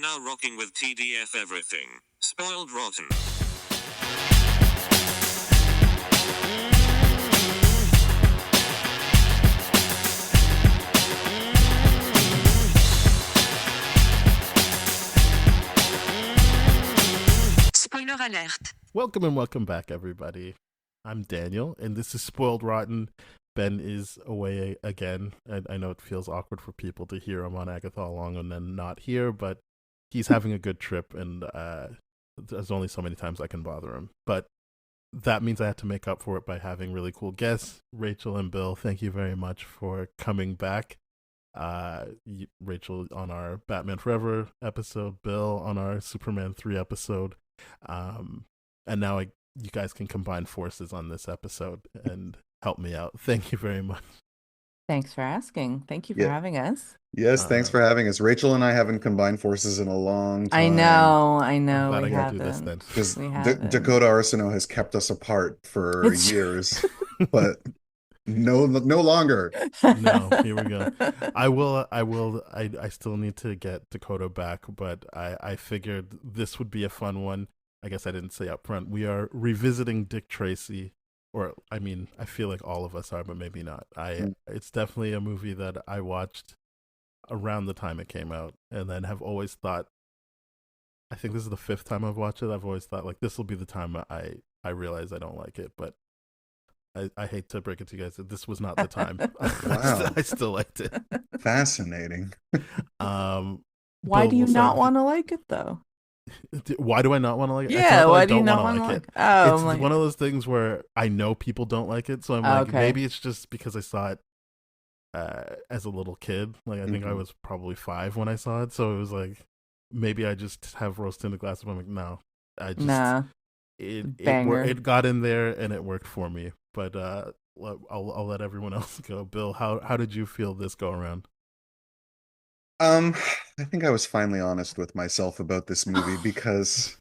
now rocking with TDF everything. Spoiled rotten. Spoiler alert. Welcome and welcome back, everybody. I'm Daniel, and this is Spoiled Rotten. Ben is away again. I know it feels awkward for people to hear him on Agatha all along and then not here, but he's having a good trip, and there's only so many times I can bother him. But that means I had to make up for it by having really cool guests. Rachel and Bill, thank you very much for coming back. Rachel on our Batman Forever episode, Bill on our Superman 3 episode. And now you guys can combine forces on this episode and help me out. Thank you very much. Thanks for asking. Thank you for having us. Yes, thanks for having us. Rachel and I haven't combined forces in a long time. I know. I'm glad We I gotta haven't. do this then. Because We haven't. Dakota Arsenault has kept us apart for It's true. years, but no longer. No, here we go. I still need to get Dakota back, but I figured this would be a fun one. I guess I didn't say up front. We are revisiting Dick Tracy, or I mean, I feel like all of us are, but maybe not. It's definitely a movie that I watched around the time it came out, and then have always thought, I think this is the 5th time I've watched it. I've always thought like this will be the time I realize I don't like it, but I hate to break it to you guys that this was not the time. Wow. I still liked it. Fascinating. Why Bill, do you we'll not start want to like it though? Why do I not want to like it? It's Yeah, not that why I do you don't not wanna want to like it. it? Oh, It's I'm like, one of those things where I know people don't like it, so I'm like, Okay. maybe it's just because I saw it as a little kid. Like I think I Mhm. was probably 5 when I saw it, so it was like maybe I just have rose tinted glasses. I'm like, no, I just nah. Banger. it got in there and it worked for me. But I'll let everyone else go. Bill, how did you feel this go around? I think I was finally honest with myself about this movie because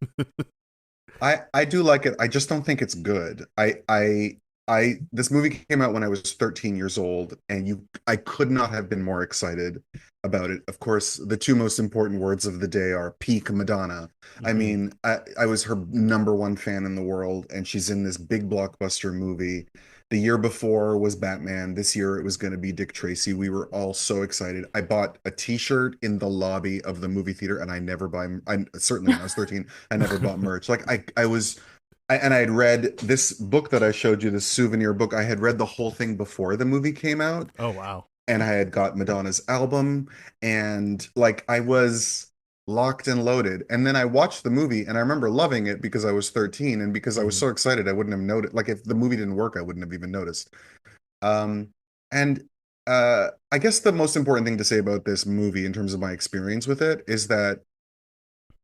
I do like it. I just don't think it's good. I this movie came out when I was 13 years old, and I could not have been more excited about it. Of course, the two most important words of the day are peak Madonna. I Mhm. mean, I was her number one fan in the world, and she's in this big blockbuster movie. The year before was Batman. This year it was going to be Dick Tracy. We were all so excited. I bought a T-shirt in the lobby of the movie theater, and I never buy. I certainly when I was 13, I never bought merch. Like and I had read this book that I showed you, this souvenir book. I had read the whole thing before the movie came out, Oh wow. and I had got Madonna's album, and like I was locked and loaded. And then I watched the movie, and I remember loving it because I was 13, and because I was Mhm. so excited, I wouldn't have noticed. Like if the movie didn't work, I wouldn't have even noticed. Um, and I guess the most important thing to say about this movie, in terms of my experience with it, is that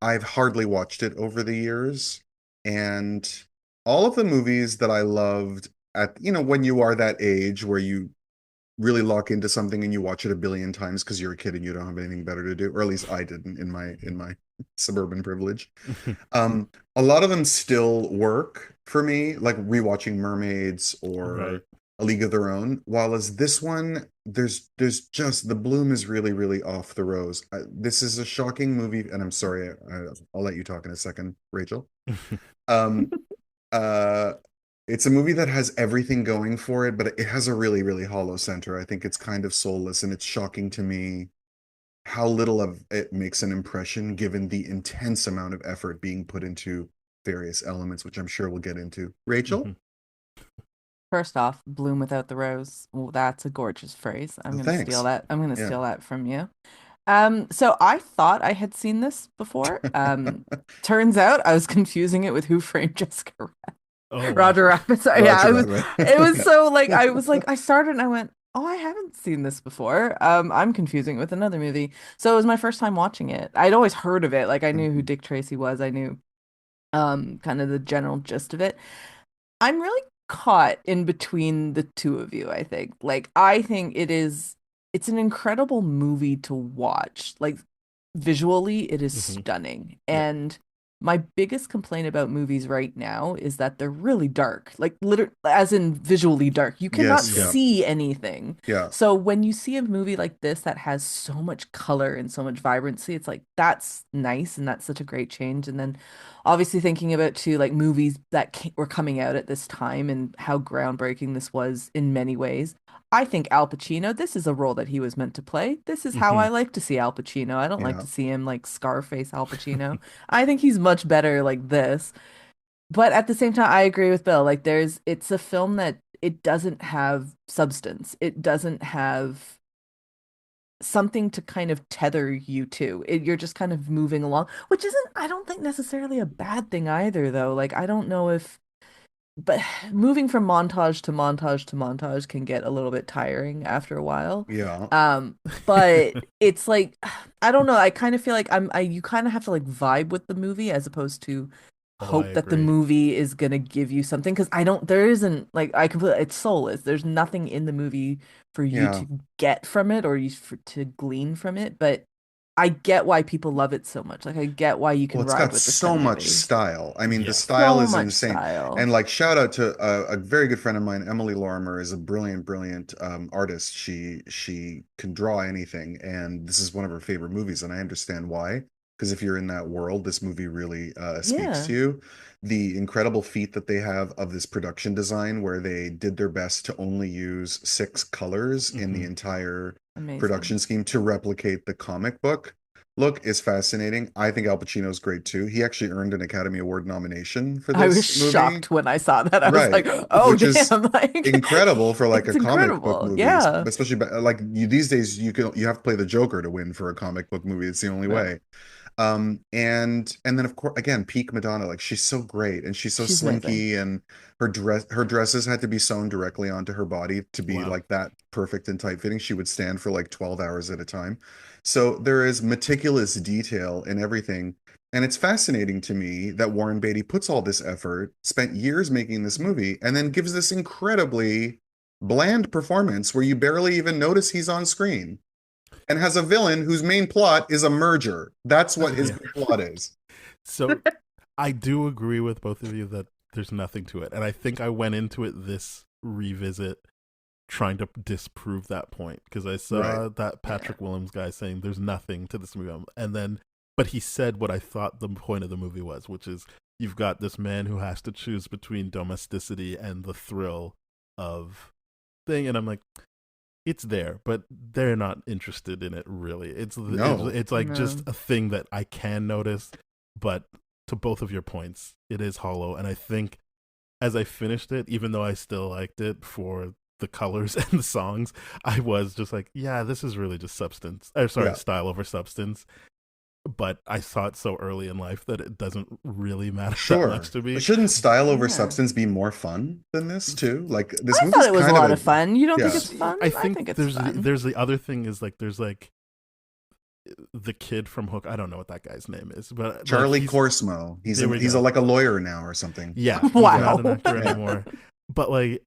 I've hardly watched it over the years, and all of the movies that I loved when you are that age where you really lock into something and you watch it a billion times because you're a kid and you don't have anything better to do, or at least I didn't in my suburban privilege. A lot of them still work for me, like rewatching Mermaids Right. or A League of Their Own. While as this one, there's just the bloom is really really off the rose. This is a shocking movie, and I'm sorry. I'll let you talk in a second, Rachel. Um, uh, it's a movie that has everything going for it, but it has a really really hollow center. I think it's kind of soulless, and it's shocking to me how little of it makes an impression given the intense amount of effort being put into various elements, which I'm sure we'll get into. Rachel? Mhm. First off, bloom without the rose. Well, that's a gorgeous phrase. I'm Well, gonna thanks. steal that. I'm gonna Yeah. steal that from you. So I thought I had seen this before. Turns out I was confusing it with Who Framed Jessica Oh wow. Roger Rabbit. So, yeah, Roger I was. Rabbit. It was so like I was like I started and I went, oh, I haven't seen this before. I'm confusing it with another movie. So it was my first time watching it. I'd always heard of it. Like I knew who Dick Tracy was. I knew kind of the general gist of it. I'm really caught in between the two of you, I think. Like I think it's an incredible movie to watch. Like visually it is Mhm. stunning. Yeah. And My biggest complaint about movies right now is that they're really dark, like literally, as in visually dark. You cannot Yes, yeah, see anything. yeah, So when you see a movie like this that has so much color and so much vibrancy, it's like that's nice and that's such a great change. And then obviously thinking about too like movies that were coming out at this time and how groundbreaking this was in many ways. I think Al Pacino, this is a role that he was meant to play. This is how Hmm. I like to see Al Pacino. I don't like yeah. to see him like Scarface Al Pacino. I think he's much better like this. But at the same time, I agree with Bill. Like it's a film that it doesn't have substance. It doesn't have something to kind of tether you to. You're just kind of moving along, which isn't, I don't think necessarily a bad thing either, though. Like, I don't know if, but moving from montage to montage to montage can get a little bit tiring after a while. Yeah. But it's like, I don't know. I kind of feel like you kind of have to like vibe with the movie as opposed to Oh, I hope that the agree. movie is gonna give you something. Because there isn't like, I completely, it's soulless. There's nothing in the movie for you Yeah. to get from it or to glean from it. But I get why people love it so much. Like, I get why you Well, can it's ride got with this so kind of much movie. style. I mean, the Yeah. style So is much insane. And style. like, shout out to a very good friend of mine, Emily Lorimer, is a brilliant, brilliant artist. She can draw anything, and this is one of her favorite movies, and I understand why. Because if you're in that world, this movie really speaks Yeah. to you. The incredible feat that they have of this production design, where they did their best to only use 6 colors in the Hmm. entire Amazing. production scheme to replicate the comic book look is fascinating. I think Al Pacino's great too. He actually earned an Academy Award nomination for I was this movie. shocked when I saw that. I was Right. like, oh, Which is damn. Like, incredible for like a it's comic book incredible. movie, Yeah. especially like these days you have to play the Joker to win for a comic book movie. It's the only Yeah. way. And then of course again peak Madonna, like she's so great and she's so She's amazing. slinky, and her dresses had to be sewn directly onto her body to be Wow. like that perfect and tight fitting. She would stand for like 12 hours at a time. So there is meticulous detail in everything, and it's fascinating to me that Warren Beatty puts all this effort, spent years making this movie, and then gives this incredibly bland performance where you barely even notice he's on screen, and has a villain whose main plot is a merger. That's what his Yeah. big plot is. So I do agree with both of you that there's nothing to it. And I think I went into it this revisit trying to disprove that point because I Right. saw that Patrick Williams guy saying there's nothing to this movie. And then, but he said what I thought the point of the movie was, which is you've got this man who has to choose between domesticity and the thrill of thing. And I'm like, it's there, but they're not interested in it really. No. It's like just No. a thing that I can notice, but to both of your points, it is hollow. And I think as I finished it, even though I still liked it for the colors and the songs, I was just like, yeah, this is really just substance. Or sorry, Yeah. style over substance. But I saw it so early in life that it doesn't really matter that Sure. much to But me. shouldn't style over Yeah. substance be more fun than this too? Like this I thought movie's it was a kind of lot a of fun. You don't think yeah. it's fun? I I think think it's there's fun. there's the other thing is like there's like the kid from Hook. I don't know what that guy's name is, but Charlie like Corsmo. there we He's go. like a lawyer now or something. Yeah, he's Wow. not an actor Yeah. anymore. But like,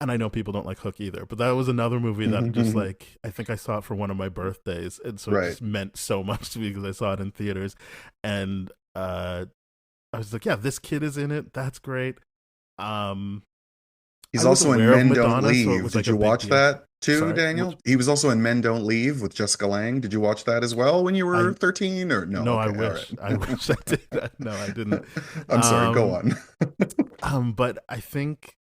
and I know people don't like Hook either. But that was another movie that just like I think I saw it for one of my birthdays, and so it Right. just meant so much to me because I saw it in theaters, and I was like, yeah, this kid is in it. That's great. He's I was also in aware of Men Don't Madonna, so it Leave. was Did like a you big watch deal. that too, Sorry, Daniel? which He was also in Men Don't Leave with Jessica Lange. Did you watch that as well when you were I 13 or no? no, I Okay, all wish I right. wish I did. No, I didn't. I'm sorry, go Um, on. but I think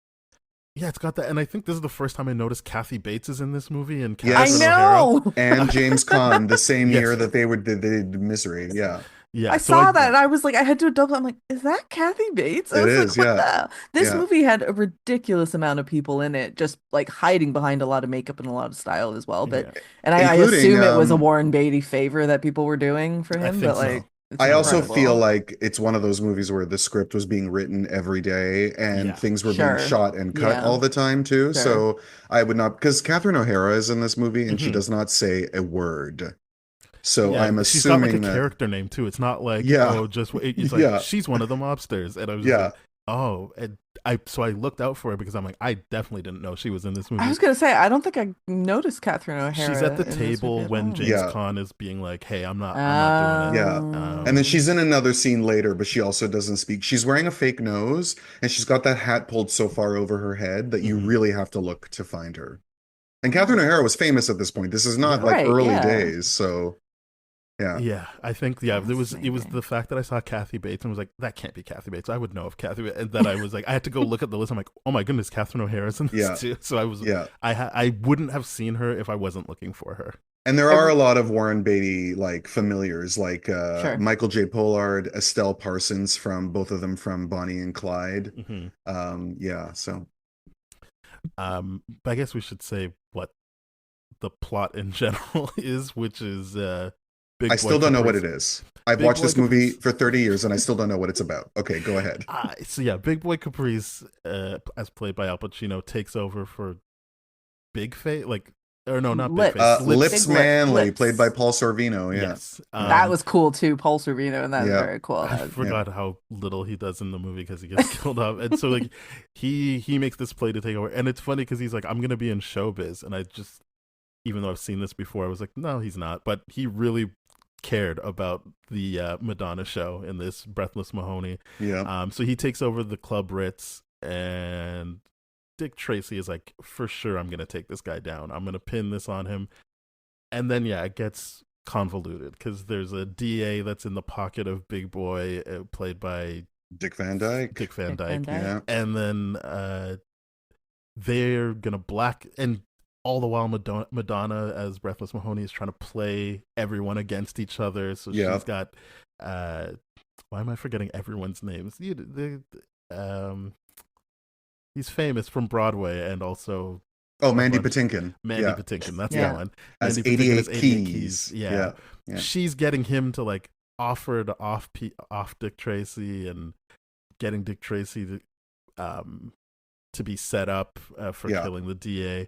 yeah, it's got that, and I think this is the first time I noticed Kathy Bates is in this movie and I Yes. Catherine O'Hara. know. And James Caan the same Yes, year that they did Misery. Yeah. yeah. I So I saw that and I was like, I had to double. I'm like, is that Kathy Bates? I It was like, is, what yeah. the? This Yeah. movie had a ridiculous amount of people in it, just like hiding behind a lot of makeup and a lot of style as well. But yeah, and I Including assume it was a Warren Beatty favor that people were doing for I him. think But so. like, it's I also feel incredible. like it's one of those movies where the script was being written every day and Yeah, things were being Sure. shot and cut Yeah. all the time too. Sure. So I would not, because Catherine O'Hara is in this movie and she hmm does not say a word. So yeah. I'm She's got like a assuming that, character name too. It's not like yeah, oh, just it's like yeah, she's one of the mobsters, and I was just yeah. like oh, and I looked out for her because I'm like, I definitely didn't know she was in this I movie. was gonna say I don't think I noticed Catherine O'Hara. She's at the in this movie table at when all. James Yeah. Caan is being like, "Hey, I'm not doing it." Yeah. And then Um, she's in another scene later, but she also doesn't speak. She's wearing a fake nose and she's got that hat pulled so far over her head that you Mhm. really have to look to find her. And Catherine O'Hara was famous at this point. This is not Yeah. like Right, early yeah. days. So, yeah. Yeah, I think it was Fascinating. the fact that I saw Kathy Bates and was like, that can't be Kathy Bates. I would know if Kathy and that I was like, I had to go look at the list. I'm like, oh my goodness, Catherine O'Hara's in this Yeah. too. So Yeah. I wouldn't have seen her if I wasn't looking for her. And there I are a re- lot of Warren Beatty like familiars, like Sure. Michael J. Pollard, Estelle Parsons from both of them from Bonnie and Clyde. Hmm. Yeah, so But I guess we should say what the plot in general is, which is Big I Boy still don't know what Caprice. it is. I've Big watched Boy this movie Caprice. for 30 years and I still don't know what it's about. Okay, go ahead. So yeah, Big Boy Caprice, as played by Al Pacino, takes over for Big Face, like, or no, not Big Lips. Face, Lips Big Lip- Manley, Lips. played by Paul Sorvino. Yeah. Yes, That was cool too, Paul Sorvino, and that's Yeah. very cool. I forgot how little he does in the movie because he gets killed off, and so like he makes this play to take over, and it's funny because he's like, I'm gonna be in showbiz, and I just, even though I've seen this before, I was like, no, he's not, but he really cared about the Madonna show in this Breathless Mahoney. Yeah. So he takes over the Club Ritz, and Dick Tracy is like, for sure, I'm gonna take this guy down. I'm gonna pin this on him, and then yeah, it gets convoluted because there's a DA that's in the pocket of Big Boy, played by Dick Van Dyke. Dick Van Dick Dyke, Van Dyke. Yeah. and then they're gonna black, and all the while Madonna as Breathless Mahoney is trying to play everyone against each other. So Yeah. she's got why am I forgetting everyone's names? He's famous from Broadway and also Oh, Mandy bunch- Patinkin. Mandy Yeah. Patinkin. That's Yeah. the one. As Mandy 88 Patinkin is 88 Keys. Yeah. Yeah. She's getting him to like offer to off Dick Tracy and getting Dick Tracy to be set up for Yeah. killing the DA.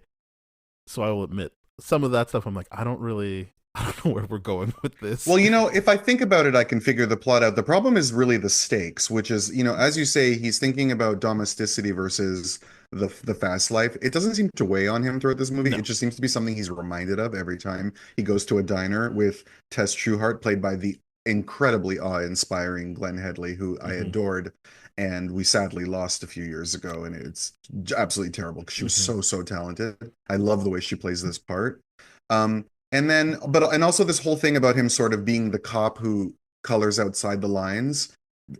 So I will admit, some of that stuff I'm like, I don't know where we're going with this. Well, if I think about it, I can figure the plot out. The problem is really the stakes, which is, as you say, he's thinking about domesticity versus the fast life. It doesn't seem to weigh on him throughout this movie. No. It just seems to be something he's reminded of every time he goes to a diner with Tess Trueheart, played by the incredibly awe-inspiring Glenn Headley, who I Mhm. adored, and we sadly lost a few years ago, and it's absolutely terrible because she was Mhm. so talented. I love the way she plays this part. And also this whole thing about him sort of being the cop who colors outside the lines.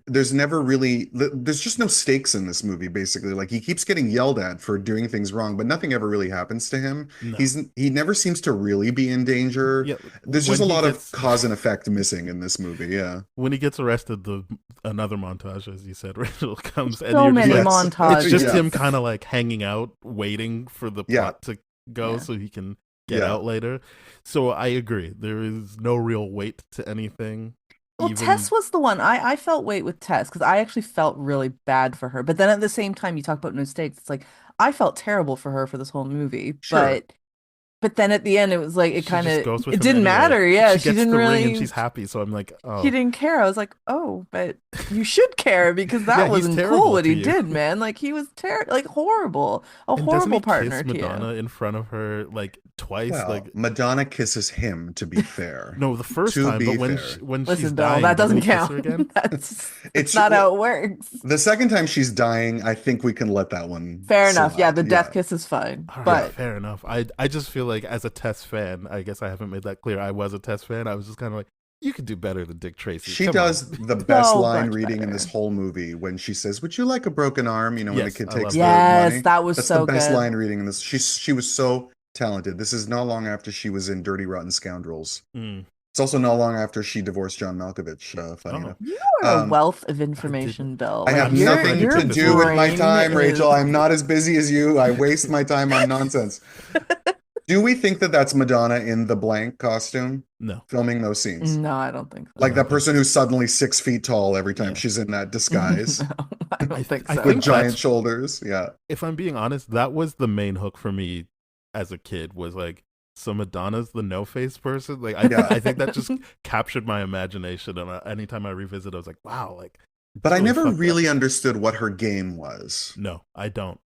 There's just no stakes in this movie, basically. Like, he keeps getting yelled at for doing things wrong, but nothing ever really happens to him. No. He never seems to really be in danger. Yeah, There's just a when he lot of gets- cause and effect missing in this movie. Yeah. when he gets arrested, another montage, as you said, Rachel, comes, and So you're many just like, montages. it's just Yeah. him kind of like hanging out, waiting for the Yeah. plot to go Yeah. so he can get Yeah. out later. So I agree. There is no real weight to anything. Well, Tess was the one. I felt weight with Tess because I actually felt really bad for her. But then at the same time, you talk about no stakes. It's like I felt terrible for her for this whole movie. Sure. But then at the end, it was like She it kind just of goes with it him didn't anyway. matter. Yeah, she she gets didn't the really. ring and she's happy. So I'm like, oh, He didn't care. I was like, oh, but you should care because that Yeah, he's wasn't terrible cool what to he you. did, man. Like he was terrible, like horrible, a and doesn't horrible he partner kiss to Madonna you. in front of her like twice? Well, like Madonna kisses him, to be fair. no, the first To time, be but when fair. when she's Listen, Bill, dying, that doesn't he kiss count. her again? That's It's not how it works. The second time she's dying, I think we can let that one Fair enough. Yeah, slide. the death kiss is fine, All right, but fair enough. I just feel like as a Tess fan, I guess I haven't made that clear. I was a Tess fan. I was just kind of like, you could do better than Dick Tracy. She Come does on. the best So line much reading in better. this whole movie when she says, "Would you like a broken arm?" When the Yes, kid I takes love the that. money. yes, that was That's so the best good. line reading in this. She was so talented. This is not long after she was in Dirty Rotten Scoundrels. Mm. It's also not long after she divorced John Malkovich. Funny Oh. enough. You are a Um, wealth of information, Bill. I Like, have you're- nothing you're to do with my brain time, Rachel. is- I'm not as busy as you. I waste my time on nonsense. Do we think that that's Madonna in the blank costume No. filming those scenes? No, I don't think so. Like that person who's suddenly 6 feet tall every time Yeah. she's in that disguise No, I don't think I so. with think giant that's- shoulders. Yeah. If I'm being honest, that was the main hook for me as a kid. Was like, so Madonna's the no face person. Like, Yeah. I think that just captured my imagination. And anytime I revisit, I was like, wow, like But It's I really never fucked up. really understood what her game was. No, I don't.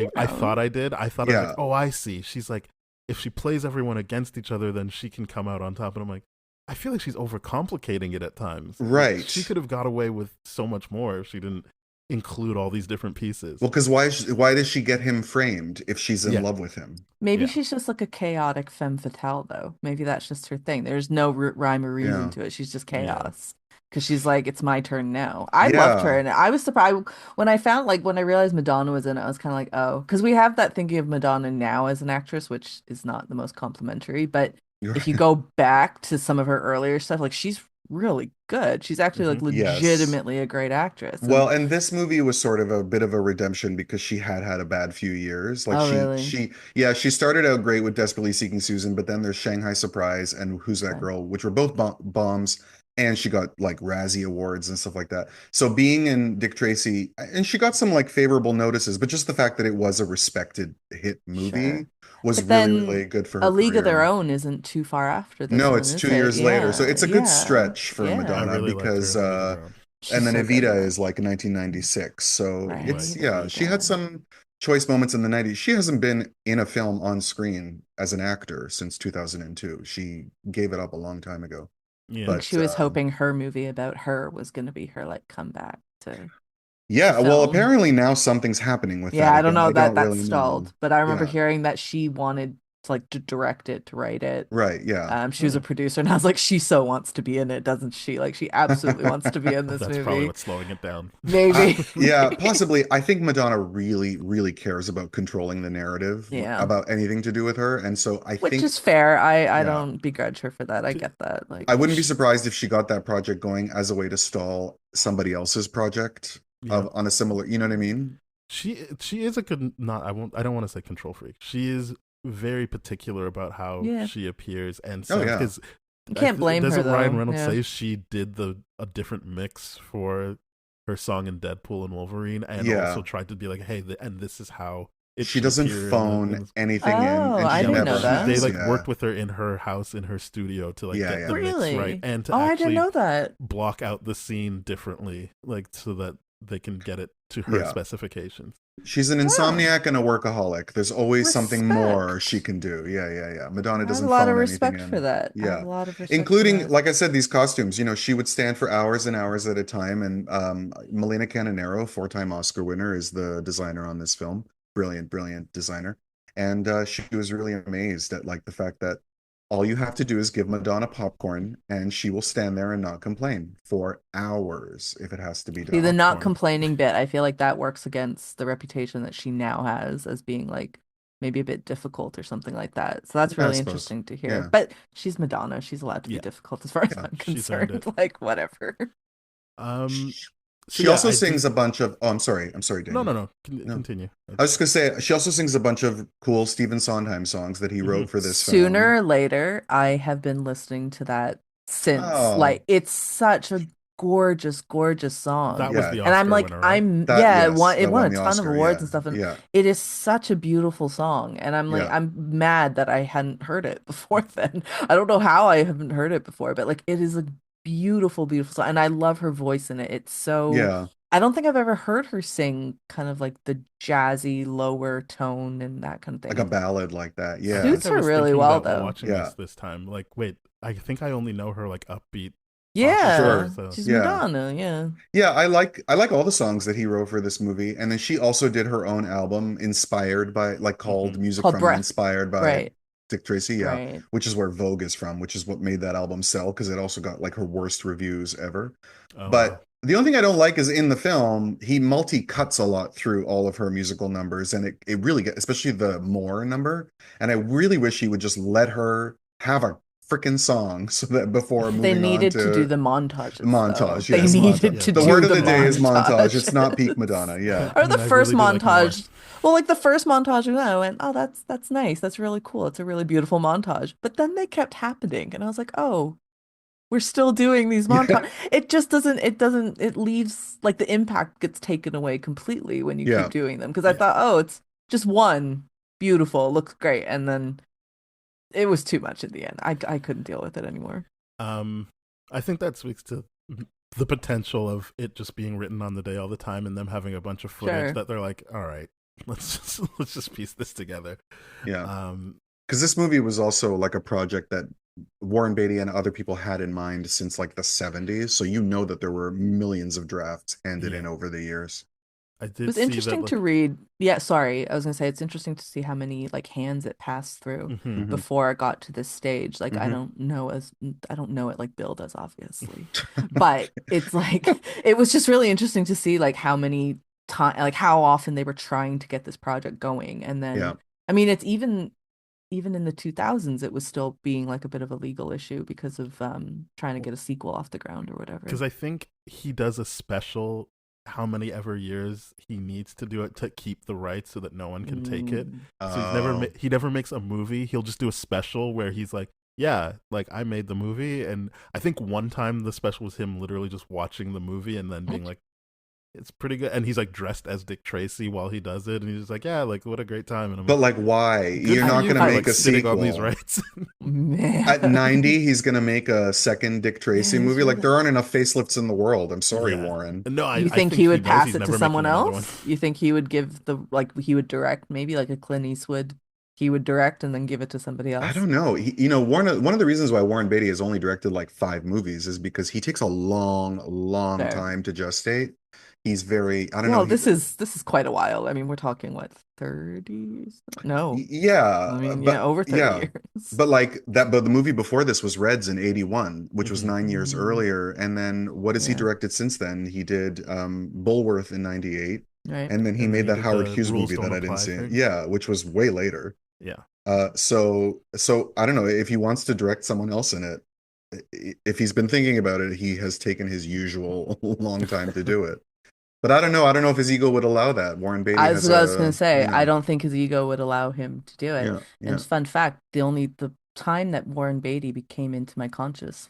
You I know, thought I did. I thought I was like, Yeah, oh, I see. She's like, if she plays everyone against each other, then she can come out on top. And I'm like, I feel like she's overcomplicating it at times. Like she right. could have got away with so much more if she didn't include all these different pieces. Well, because why does she get him framed if she's in Yeah, love with him? maybe yeah, she's just like a chaotic femme fatale, though. Maybe that's just her thing. There's no rhyme or reason Yeah. to it. She's just yeah, chaos. Because she's like, it's my turn now. I loved her, Yeah. and I was surprised when I found, like, when I realized Madonna was in it. I was kind of like, oh, because we have that thinking of Madonna now as an actress, which is not the most complimentary. But if you go back to some of her earlier stuff, like, she's really good. She's actually hmm like Yes. legitimately a great actress. And Well, and this movie was sort of a bit of a redemption because she had had a bad few years. Like oh, really? yeah, she started out great with Desperately Seeking Susan, but then there's Shanghai Surprise and Who's That Okay. Girl, which were both bombs, and she got like Razzie Awards and stuff like that. So being in Dick Tracy, and she got some like favorable notices, but just the fact that it was a respected hit movie Sure. was But really, then really good for A her League of Their career. Own isn't too far after this No, one, it's is two it? years later. So Yeah, it's a good yeah, stretch for I yeah. Madonna really liked her because in League of Their Own. and She's then so good in Evita it. is like 1996. So it's Right, yeah, she had Evita. some choice moments in the 90s. She hasn't been in a film on screen as an actor since 2002. She gave it up a long time ago. I Yeah, think But she was hoping her movie about her was going to be her like comeback to yeah, well, film. apparently now something's happening with Yeah, that I don't again. know I that don't that really know. stalled, but I remember Yeah, hearing that she wanted to like to direct it, to write it. right, yeah. She was a oh, producer, and I was like, she so wants to be in it, doesn't she? Like, she absolutely wants to be in this that's probably movie. what's slowing it down. Maybe. Yeah, possibly. I think Madonna really, really cares about controlling the narrative Yeah. about anything to do with her. And so I Which think, is fair. I yeah, don't begrudge her for that. I She- get that. Like, I wouldn't be surprised if she got that project going as a way to stall somebody else's project yeah, of on a similar, you know what I mean? she is a good not. I don't want to say control freak. She is very particular about how yeah, she appears and Oh sounds yeah. because you can't blame her doesn't Ryan though. Reynolds Yeah. say she did the a different mix for her song in Deadpool and Wolverine, and also Yeah. tried to be like, hey, and this is how it She should doesn't appear in phone the anything in Oh, and I she yeah, didn't like know never they has. that. like Yeah. worked with her in her house in her studio to like Yeah, get yeah. the mix right Really? and to Oh, I didn't actually know that. block out the scene differently, like so that they can get it to her Yeah. specifications. She's an Wow. insomniac and a workaholic. There's always something more she Respect. can do. Yeah, yeah, yeah. Madonna I have a doesn't lot of phone anything respect for in. that. I have a Yeah. lot of respect for Including, that. like I said, these costumes. She would stand for hours and hours at a time. And Melina Canonero, four-time Oscar winner, is the designer on this film. Brilliant, brilliant designer. And she was really amazed at like the fact that all you have to do is give Madonna popcorn and she will stand there and not complain for hours if it has to be See, the done. not Popcorn. complaining bit, I feel like that works against the reputation that she now has as being like maybe a bit difficult or something like that. So that's Yeah, I really suppose. interesting to hear. Yeah. But she's Madonna. She's allowed to be Yeah, difficult as far as Yeah. I'm she's earned concerned. it. Like, whatever. Um, She so she yeah, also I sings do. a bunch of. Oh, I'm sorry. I'm sorry, No, Daniel. no, no. No, Continue. I was just gonna say she also sings a bunch of cool Stephen Sondheim songs that he Hmm. wrote for this Sooner film. or later, I have been listening to that since. Oh, Like, it's such a gorgeous, gorgeous song. That was yeah, the And I'm Oscar like, winner, right? that yeah, yes, it that won won a the ton of Oscar. awards Yeah, and stuff, and yeah, it is such a beautiful song. And I'm like, yeah, I'm mad that I hadn't heard it before then. I don't know how I haven't heard it before, but like, it is a beautiful, beautiful song, and I love her voice in it. It's so. yeah. I don't think I've ever heard her sing kind of like the jazzy lower tone and that kind of Like a thing. ballad like that. I Yeah, think Suits I her was really thinking well about though. watching yeah. this time. Like, wait, I think I only know her like upbeat poppy stuff. Yeah, Sure. So she's Yeah. Madonna. Yeah. Yeah, I like all the songs that he wrote for this movie. And then she also did her own album inspired by like called hmm Music Called from and Breath. inspired by Right. Dick Tracy, yeah, Right. which is where Vogue is from, which is what made that album sell because it also got like her worst reviews ever. oh wow, But the only thing I don't like is in the film, he multi-cuts a lot through all of her musical numbers, and it really gets, especially the More number. And I really wish he would just let her have a freaking song so that before They moving on needed to do to the the montages though. montage. They Yes, montage. needed yeah, to The they do word need of the the day more. is montage. It's not peak montages. Madonna. Yeah. I Or the mean, I first really do like more. montage. Well, like the first montage, I went, "Oh, that's nice. That's really cool. It's a really beautiful montage." But then they kept happening, and I was like, "Oh, we're still doing these montage." Yeah. It leaves like the impact gets taken away completely when you keep Yeah. doing them. Because I Yeah, thought, oh, it's just one beautiful, looks great, and then it was too much at the end. I couldn't deal with it anymore. um, I think that speaks to the potential of it just being written on the day all the time and them having a bunch of footage Sure. that they're like, all right, let's just piece this together. Yeah. Um, Because this movie was also like a project that Warren Beatty and other people had in mind since like the 70s. So you know that there were millions of drafts handed in yeah, over the years. I It did was see that interesting to like, read. Yeah, sorry. I was gonna say it's interesting to see how many like hands it passed through mhm. Hmm. before it got to this stage. Like Hmm. I don't know it like Bill does, obviously. But it's like it was just really interesting to see like how many time like how often they were trying to get this project going. And Yeah. then I mean it's even in the 2000s it was still being like a bit of a legal issue because of trying to get a sequel off the ground or whatever. Because I think he does a special how many ever years he needs to do it to keep the rights so that no one can take it. Mm, So Oh. he never makes a movie. He'll just do a special where he's like, yeah, like I made the movie, and I think one time the special was him literally just watching the movie and then being like, it's pretty good, and he's like dressed as Dick Tracy while he does it, and he's just like, yeah, like what a great time, and I'm But like, like, why? good You're for not you going to for make like a sitting on these sequel. rights. At man. 90, he's going to make a second Dick Yeah, Tracy he's movie. Like, really. there aren't enough facelifts in the world. I'm sorry, Yeah, Warren. no, You I think think he he would knows pass he's it to never making someone another one. else? You think he would give the like he would direct maybe like a Clint Eastwood, he would direct and then give it to somebody I else? don't know. One of the reasons why Warren Beatty has only directed like 5 movies is because he takes a long, long Fair. time to gestate. He's very, I don't know. Well, this is quite a while. I mean, we're talking what, 30s? No. Yeah, I mean, yeah, but over 30 yeah, years. but like that. But the movie before this was Reds in '81, which was Hmm. 9 years Mm, earlier. And then what has he yeah, directed since then? He did Bulworth in '98, right. and then he And then made he that did Howard the Hughes rules movie don't that I didn't apply see. thing. Yeah, which was way later. Yeah. So I don't know if he wants to direct someone else in it. If he's been thinking about it, he has taken his usual long time to do it. But I don't know. I don't know if his ego would allow that. Warren Beatty As has I was gonna a, say, I don't think his ego would allow him to do it. yeah, And yeah. fun fact, the time that Warren Beatty became into my consciousness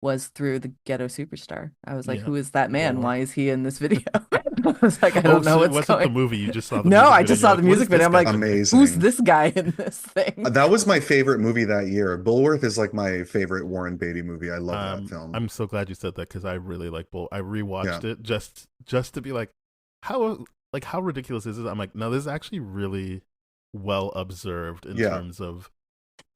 was through the Ghetto Superstar. I was like, Yeah. who is that man? Bulwer. Why is he in this video? I was like, I Oh, don't know so it what's wasn't the going. movie. You just saw the No, music I video. just And you're saw the like, what music has video. this I'm guy like, been doing? who's Amazing. this guy in this thing? That was my favorite movie that year. Bulworth is like my favorite Warren Beatty movie. I love that film. I'm so glad you said that because I really like Bull. I Yeah, rewatched it just to be like, how ridiculous is this? I'm like, no, this is actually really well observed in yeah, terms of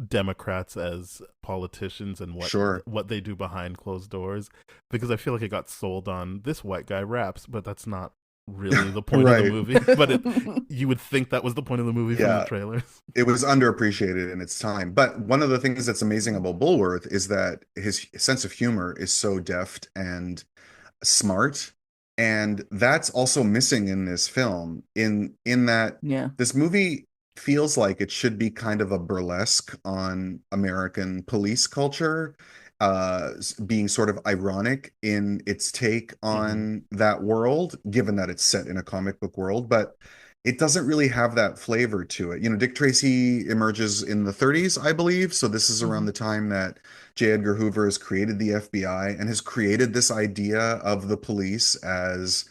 Democrats as politicians and sure. what they do behind closed doors. Because I feel like it got sold on this white guy raps, but that's not really the point of the Right. movie. But you would think that was the point of the movie from the Yeah, trailers. it was underappreciated in its time. But one of the things that's amazing about Bulworth is that his sense of humor is so deft and smart, and that's also missing in this film in that Yeah. this movie feels like it should be kind of a burlesque on American police culture, being sort of ironic in its take Hmm. on that world, given that it's set in a comic book world, but it doesn't really have that flavor to it. Dick Tracy emerges in the 30s, I believe, so this is around Mhm. the time that J. Edgar Hoover has created the FBI and has created this idea of the police as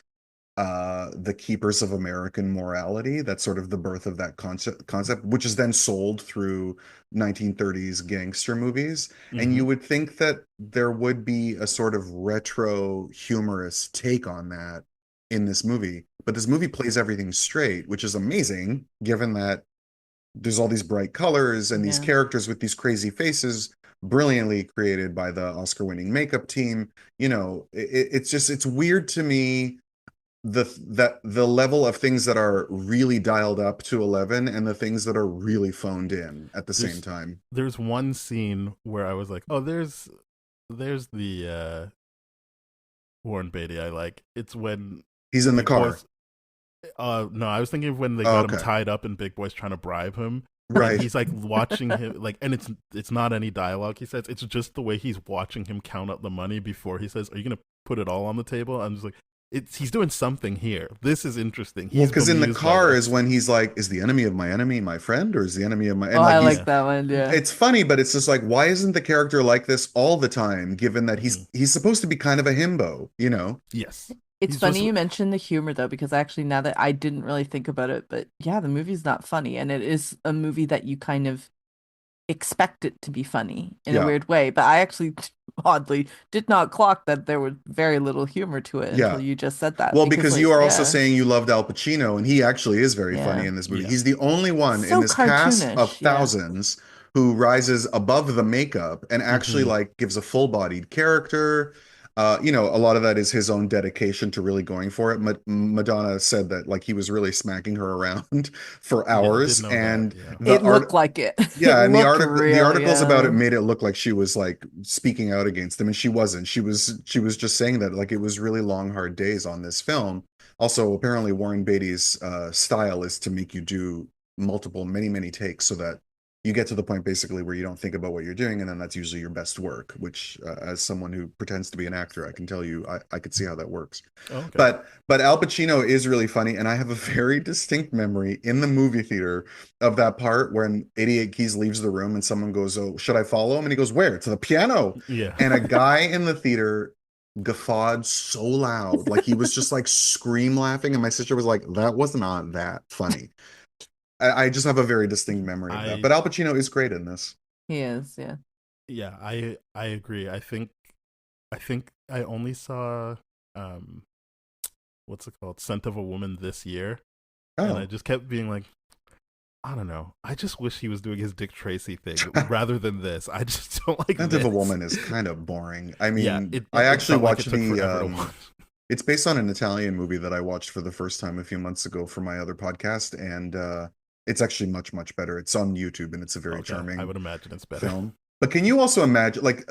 the keepers of American morality. That's sort of the birth of that concept, which is then sold through 1930s gangster movies. And Hmm. you would think that there would be a sort of retro humorous take on that in this movie. But this movie plays everything straight, which is amazing, given that there's all these bright colors and these Yeah. characters with these crazy faces brilliantly created by the Oscar winning makeup team. It's weird to me the level of things that are really dialed up to 11 and the things that are really phoned in at the same There's time. there's one scene where I was like, oh, there's the Warren Beatty I like. It's when He's in the Big car. Boy's. No, I was thinking of when they Oh, got him okay. tied up and Big Boy's trying to bribe him, and Right. he's like watching him, like, and it's not any dialogue he says. It's just the way he's watching him count up the money before he says, "Are you gonna put it all on the table?" I'm just like, he's doing something here. This is interesting. Well, He's because in the bemused by car is this. when he's like, is the enemy of my enemy my friend, or is the enemy of my, Oh, and like I he's like Yeah. that one. Yeah. it's funny, but it's just like, why isn't the character like this all the time, given that Hmm. he's supposed to be kind of a himbo? Yes, It's he's just. funny you mentioned the humor though, because actually now that I didn't really think about it, but yeah, the movie's not funny, and it is a movie that you kind of expect it to be funny in a Yeah. weird way. But I actually oddly did not clock that there was very little humor to it until Yeah. you just said that. Well, Because, because you like, are also yeah, saying you loved Al Pacino, and he actually is very funny yeah, in this movie. Yeah. He's the only one in so this cast of cartoonish. Yeah. thousands who rises above the makeup and actually Hmm. like gives a full-bodied character. A lot of that is his own dedication to really going for it. Madonna said that like he was really smacking her around for Yeah, I did hours, know that. and Yeah. the It art looked like it. It yeah, and looked the really, articles about it made it look like she was like speaking out against him, and she wasn't. She was just saying that like it was really long, hard days on this film. Also, apparently Warren Beatty's style is to make you do multiple, many, many takes so that you get to the point basically where you don't think about what you're doing, and then that's usually your best work. Which, as someone who pretends to be an actor, I can tell you, I could see how that works. Oh, okay. But Al Pacino is really funny, and I have a very distinct memory in the movie theater of that part when 88 Keys leaves the room and someone goes, "Oh, should I follow him?" And he goes, "Where?" "To the piano." Yeah. And a guy in the theater guffawed so loud, like he was just like scream laughing, and my sister was like, "That was not that funny." I just have a very distinct memory of that. I But Al Pacino is great in this. He is, yeah. yeah, I agree. I think I only saw um what's it called? Scent of a Woman this year. And I Oh, just kept being like, I don't know. I just wish he was doing his Dick Tracy thing rather than this. I just don't like Scent of a this. Woman is kind of boring. I Yeah, mean, it I it actually felt like it watched took the forever to watch. it's based on an Italian movie that I watched for the first time a few months ago for my other podcast, and it's actually much, much better. It's on YouTube, and it's a very Okay, I charming would imagine it's better. film. But can you also imagine, like,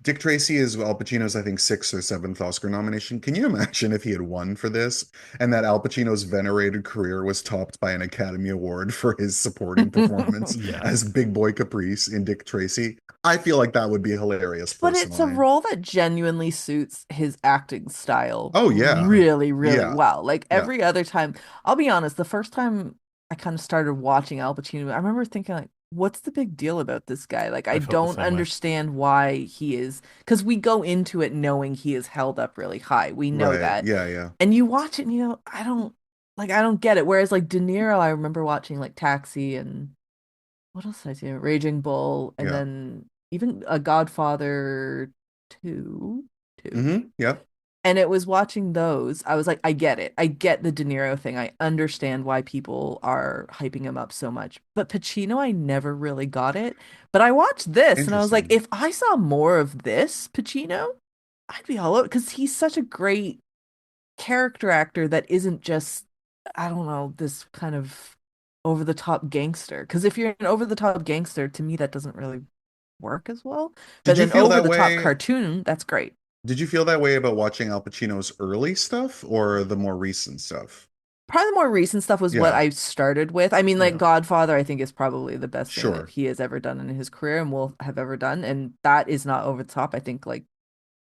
Dick Tracy is Al Pacino's, I think, sixth or seventh Oscar nomination? Can you imagine if he had won for this and that Al Pacino's venerated career was topped by an Academy Award for his supporting performance Yeah. as Big Boy Caprice in Dick Tracy? I feel like that would be hilarious But it's a personally. role that genuinely suits his acting style Oh, yeah. really, really Yeah. well. Like Yeah. every other time, I'll be honest, the first time I kind of started watching Al Pacino, I remember thinking like, what's the big deal about this guy? Like I I felt the don't same way. understand why he is, because we go into it knowing he is held up really high. We know Right. that. Yeah. Yeah. And you watch it and you know, I don't get it. Whereas like De Niro, I remember watching like Taxi and what else did I see? Raging Bull, and Yeah. then even a Godfather 2, 2. Yep. And it was watching those. I was like, I get it. I get the De Niro thing. I understand why people are hyping him up so much. But Pacino, I never really got it. But I watched this and I was like, Interesting. if I saw more of this Pacino, I'd be all over because he's such a great character actor that isn't just, I don't know, this kind of over the top gangster. Because if you're an over the top gangster, to me, that doesn't really work as well. But Did you then feel over that the top way? cartoon, that's great. Did you feel that way about watching Al Pacino's early stuff or the more recent stuff? Probably the more recent stuff was what Yeah, I started with. I mean, like Yeah. Godfather, I think is probably the best thing that sure. he has ever done in his career and will have ever done. And that is not over the top. I think like,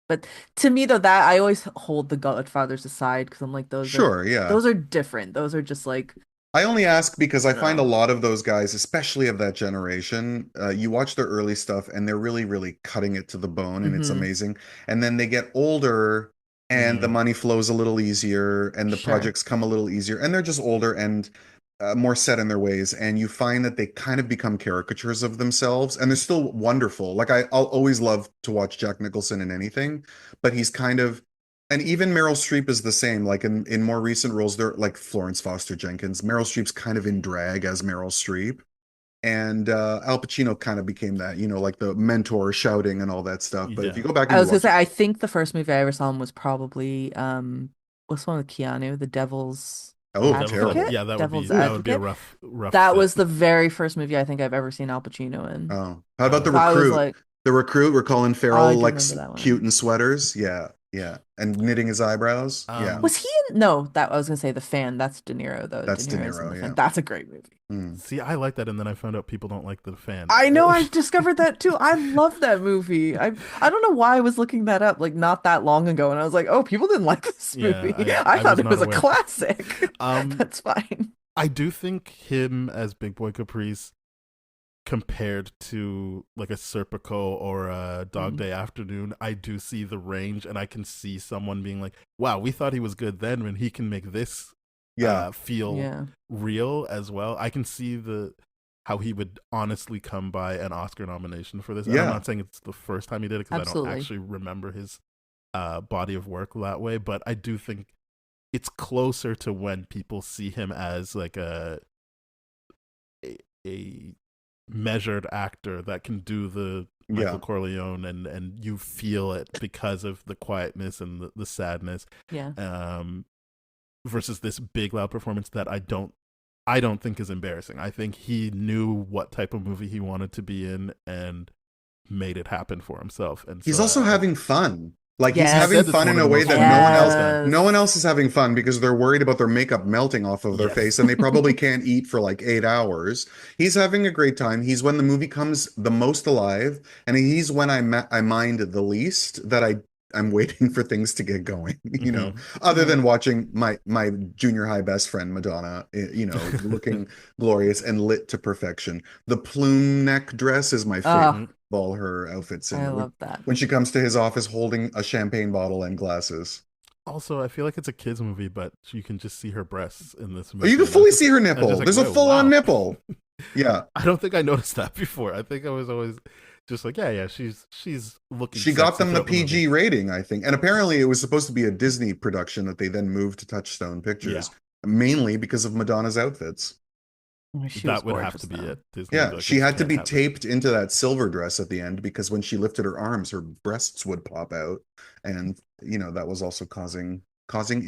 but to me though, that I always hold the Godfathers aside because I'm like, Sure, yeah. those are different. Those are just like, I only ask because I I don't find a know. lot of those guys, especially of that generation, you watch their early stuff and they're really, really cutting it to the bone and it's Mm-hmm. amazing. And then they get older and the Mm, money flows a little easier and the Sure. projects come a little easier and they're just older and more set in their ways. And you find that they kind of become caricatures of themselves and they're still wonderful. Like I'll always love to watch Jack Nicholson in anything, but he's kind of and even Meryl Streep is the same. Like in more recent roles, they're like Florence Foster Jenkins. Meryl Streep's kind of in drag as Meryl Streep. And Al Pacino kind of became that, like the mentor shouting and all that stuff. But if you yeah. go back and I you was gonna watch say, it, I think the first movie I ever saw him was probably what's the one with Keanu, The Devil's Oh, oh, Devil's Advocate. terrible. Yeah, Devil's that would be a Advocate. rough That fit. was the very first movie I think I've ever seen Al Pacino in. Oh, how about Oh, the So I okay. was recruit? like, The recruit, we're calling oh, I Farrell do like remember that cute one. in sweaters. Yeah, yeah. And knitting his eyebrows. Yeah, Um, Was he in? No, that I was gonna say The Fan. That's De Niro though. De that's De Niro's in Niro. The Fan. Yeah. That's a great movie. Hmm. See, I like that, and then I found out people don't like the fan. I know. I discovered that too. I love that movie. I don't know why I was looking that up like not that long ago, and I was like, oh, people didn't like this Yeah, movie. I I thought was it not was a aware. classic. Um, That's fine. I do think him as Big Boy Caprice compared to like a Serpico or a Dog Mm. Day Afternoon, I do see the range, and I can see someone being like, "Wow, we thought he was good then, when he can make this Yeah. feel Yeah. real as well." I can see how he would honestly come by an Oscar nomination for this. And I'm Yeah. not saying it's the first time he did it because I don't Absolutely. actually remember his body of work that way, but I do think it's closer to when people see him as like a measured actor that can do the Yeah. Michael Corleone, and you feel it because of the quietness and the sadness, Yeah. versus this big loud performance that I don't think is embarrassing. I think he knew what type of movie he wanted to be in and made it happen for himself. And He's so also having fun. Like he's he Yes. having said it's fun one in of a the way most that fun no one movies else he's done. no one else is having fun because they're worried about their makeup melting off of their Yes. face and they probably can't eat for like 8 hours. He's having a great time. He's when the movie comes the most alive, and he's when I mind the least that I'm waiting for things to get going, Mhm. other Mhm. than watching my junior high best friend Madonna, looking glorious and lit to perfection. The plume neck dress is my favorite Oh, Mhm. of all her outfits in I it. love that. When she comes to his office holding a champagne bottle and glasses. Also, I feel like it's a kids movie, but you can just see her breasts in this Oh, you movie, can and I was fully just see her I was nipple. just like, There's a whoa, full-on wow. nipple. Yeah. I don't think I noticed that before. I think I was always just like, yeah, she's looking She got sexy them the throughout the movie. PG rating, I think. And apparently it was supposed to be a Disney production that they then moved to Touchstone Yeah, Pictures, mainly because of Madonna's outfits. Oh, she was that would have gorgeous to be though. it. Disney would Yeah, be like, we she just had to can't be have this. taped into that silver dress at the end because when she lifted her arms, her breasts would pop out, and that was also causing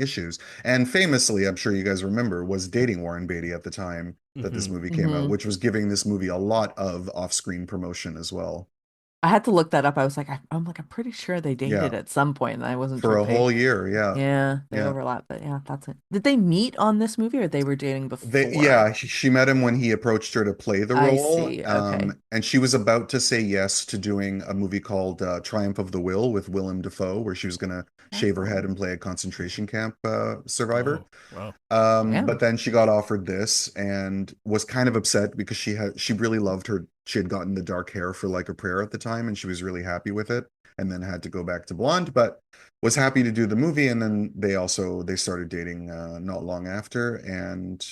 issues. And famously, I'm sure you guys remember, was dating Warren Beatty at the time that this Hmm. movie came out, Hmm. which was giving this movie a lot of off-screen promotion as well. I had to look that up. I was like, I'm like, I'm pretty sure they Yeah, dated at some point, and I wasn't for sure if a they, whole year. Yeah, yeah, they yeah. overlap. But yeah, that's it. Did they meet on this movie, or they were dating before? Yeah, she met him when he approached her to play the I role. see. Okay. And she was about to say yes to doing a movie called Triumph of the Will with Willem Dafoe, where she was going to shave her head Oh, and play a concentration camp survivor. Oh, wow. But damn. then she got offered this and was kind of upset because she really loved her. She had gotten the dark hair for Like a Prayer at the time, and she was really happy with it, and then had to go back to blonde, but was happy to do the movie. And then they started dating not long after, and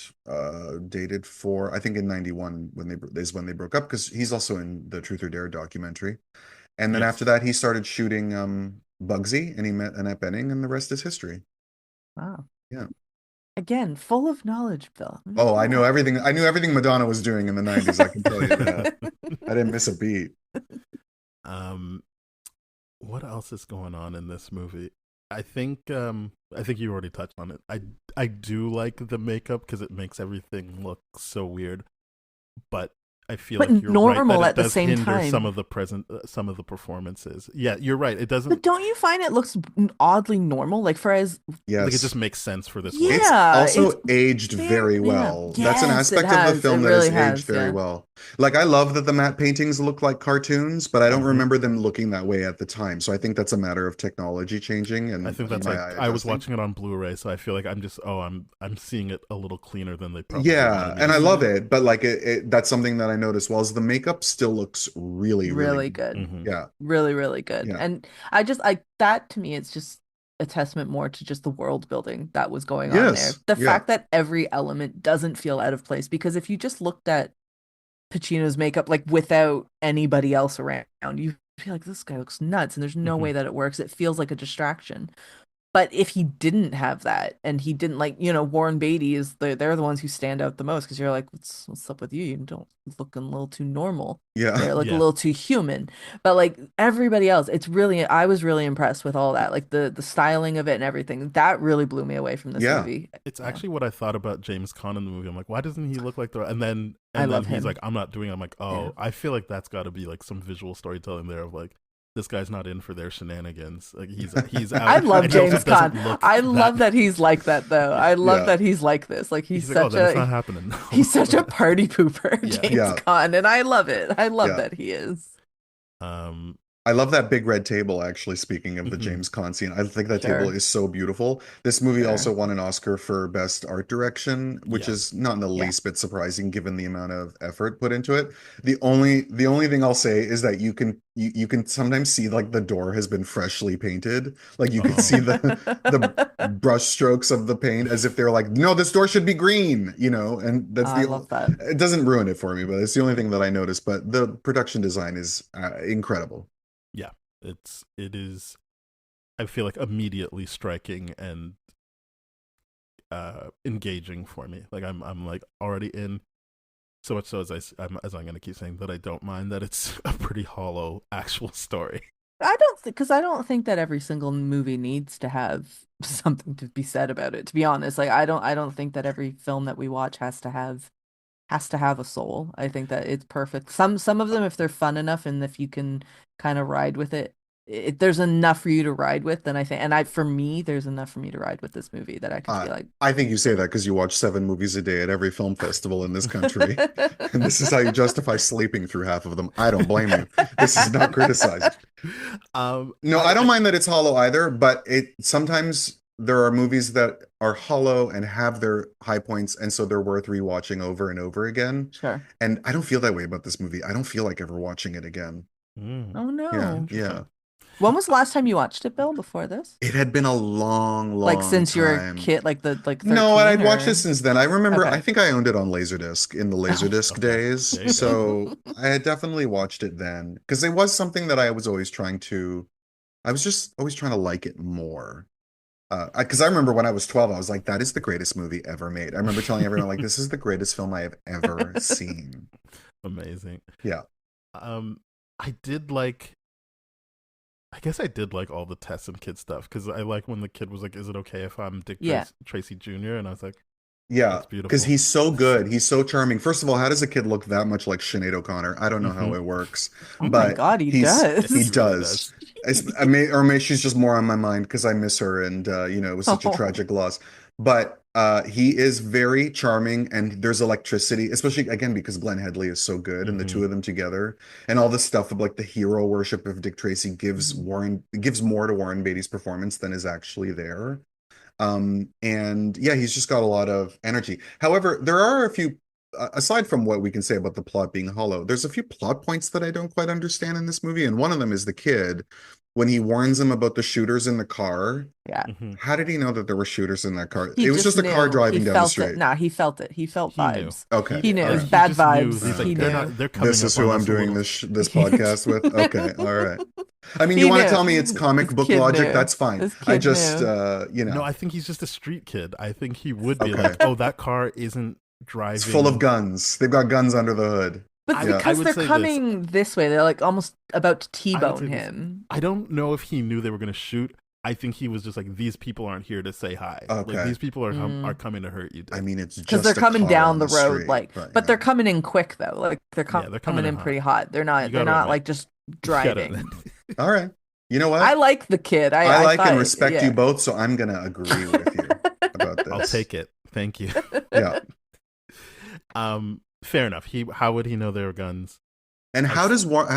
dated for I think in '91 when they broke up because he's also in the Truth or Dare documentary. And then after Yes. that, he started shooting Bugsy, and he met Annette Bening, and the rest is history. Wow. Yeah. Again, full of knowledge, Bill. Oh, I know everything. I knew everything Madonna was doing in the '90s. I can tell you that. I didn't miss a beat. um, what else is going on in this movie? I think you already touched on it. I do like the makeup because it makes everything look so weird, but I feel But like you're right that normal it at the does same hinder time. some of the performances. Yeah, you're right. It doesn't But don't you find it looks oddly normal? Like for as like it Yes. just makes sense for this movie. It's yeah, it's also aged very very yeah. well. That's an Yes, it aspect of the has. It film that has really aged has. very Yeah. well. Like I love that the matte paintings look like cartoons, but I don't Hmm. remember them looking that way at the time. So I think that's a matter of technology changing I and think that's my like eye I was adjusting. watching it on Blu-ray, so I feel like I'm seeing it a little cleaner than they probably Yeah, wanted me and to I see love it. it, but like that's something that I noticed. While the makeup still looks really, really Really good. good. Hmm. Yeah, Really, really good. yeah. And I that to me it's just a testament more to just the world building that was going on there. Yes, The yeah, fact that every element doesn't feel out of place because if you just looked at Pacino's makeup like without anybody else around, you feel like this guy looks nuts and there's no Hmm. way that it works. It feels like a distraction. But if he didn't have that and he didn't like, Warren Beatty they're the ones who stand out the most because you're like, what's up with you? You don't looking a little too normal. yeah, They're like a Yeah, little too human. But like everybody else, I was really impressed with all that. Like the styling of it and everything. That really blew me away from this yeah. movie. it's Yeah. actually what I thought about James Caan in the movie. I'm like, why doesn't he look like the? I And then love he's him. like, I'm not doing it. I'm like, Yeah. oh, I feel like that's got to be like some visual storytelling there of like this guy's not in for their shenanigans. Like he's I out, love and he also James doesn't Caan. look I love that. that he's like that though. I love Yeah, that he's like this. Like He's like, oh, then it's not happening. he's such a party pooper, Yeah. James yeah, Caan, and I love it. I love yeah. that he is. Um, I love that big red table, actually, speaking of the Hmm. James Caan scene. I think that table Sure, is so beautiful. This movie also sure. won an Oscar for Best Art Direction, which Yeah. is not in the Yeah. least bit surprising given the amount of effort put into it. The only thing I'll say is that you can sometimes see like the door has been freshly painted. Like you can see Oh. the brush strokes of the paint as if they're like, no, this door should be green, and that's I love that. it doesn't ruin it for me, but it's the only thing that I noticed. But the production design is incredible. Yeah. It is. I feel like immediately striking and engaging for me. Like I'm like already in. So much so as I'm gonna keep saying that I don't mind that it's a pretty hollow actual story. I don't think because I don't think that every single movie needs to have something to be said about it. To be honest, like I don't think that every film that we watch has to have a soul. I think that it's perfect. Some of them, if they're fun enough and if you can kind of ride with it, there's enough for you to ride with. Then I think, and for me, there's enough for me to ride with this movie that I could Uh, be like, I think you say that because you watch 7 movies a day at every film festival in this country. And this is how you justify sleeping through half of them. I don't blame you. This is not criticizing. No, I don't I mind that it's hollow either, but it sometimes there are movies that are hollow and have their high points, and so they're worth rewatching over and over again. sure. And I don't feel that way about this movie. I don't feel like ever watching it again. mm, Oh Yeah, no. yeah. interesting. When was the last time you watched it, Bill, before this? It had been a long, Like long since you were a time. kid, like No, and 13 I'd watched it or since then. I remember, I okay. think I owned it on Laserdisc in the Laserdisc Okay, days. there you go. So I had definitely watched it then because it was something that I was always trying to, I was just always trying to like it more. Because I remember when I was 12, I was like, that is the greatest movie ever made. I remember telling everyone, like, this is the greatest film I have ever seen. Amazing. Yeah. Um, I did like. I guess I did like all the Tess and kid stuff because I like when the kid was like, "Is it okay if I'm Dick Yeah. Tracy Jr.?" And I was like, Yeah, "That's because beautiful." he's so good. He's so charming. First of all, how does a kid look that much like Sinead O'Connor? I don't know how Hmm. it works, Oh my but God, he he He does. really does. does. Or maybe she's just more on my mind because I miss her and it was such a Oh. tragic loss. But he is very charming and there's electricity, especially again because Glenn Headley is so good and the Hmm. two of them together and all the stuff of like the hero worship of Dick Tracy Mhm. gives more to Warren Beatty's performance than is actually there. And yeah, he's just got a lot of energy. However, there are a few, aside from what we can say about the plot being hollow, there's a few plot points that I don't quite understand in this movie. And one of them is the kid, when he warns him about the shooters in the car. Yeah. Hmm. How did he know that there were shooters in that car? He It was just just a car knew. He driving down the felt it. street. Nah, he felt it. He felt He knew. vibes. Okay, He knew. It all was right, He bad just knew. all He's vibes. right. like, He they're knew. not. They're This coming is up who on I'm us a doing little. this podcast with. Okay, all right. I mean, you He want to knew. tell me it's comic This book kid logic? knew. That's fine. This I kid just, knew. No, I think he's just a street kid. I think he would be okay. like, "Oh, that car isn't It's full of driving." guns. They've got guns under the hood. But it's I Yeah. I because would they're say this. coming this way. They're like almost about to I would T-bone say this. him. I don't know if he knew they were going to shoot. I think he was just like, these people aren't here to say hi. Like Okay. these people are are Mm. coming to hurt you, I Dick. mean, it's Because they're just a coming car down on the the road, street, like, but but they're coming in quick though. Like they're Yeah, they're coming coming in in hot. pretty hot. They're You not. They're got to not admit. like just You got to admit. driving. all right. You know I what? like the kid. I I like and thought, respect you yeah. both, so I'm gonna agree with you about I'll this. take it. Thank you. Yeah. Fair enough. How would he know there were guns? And I s- how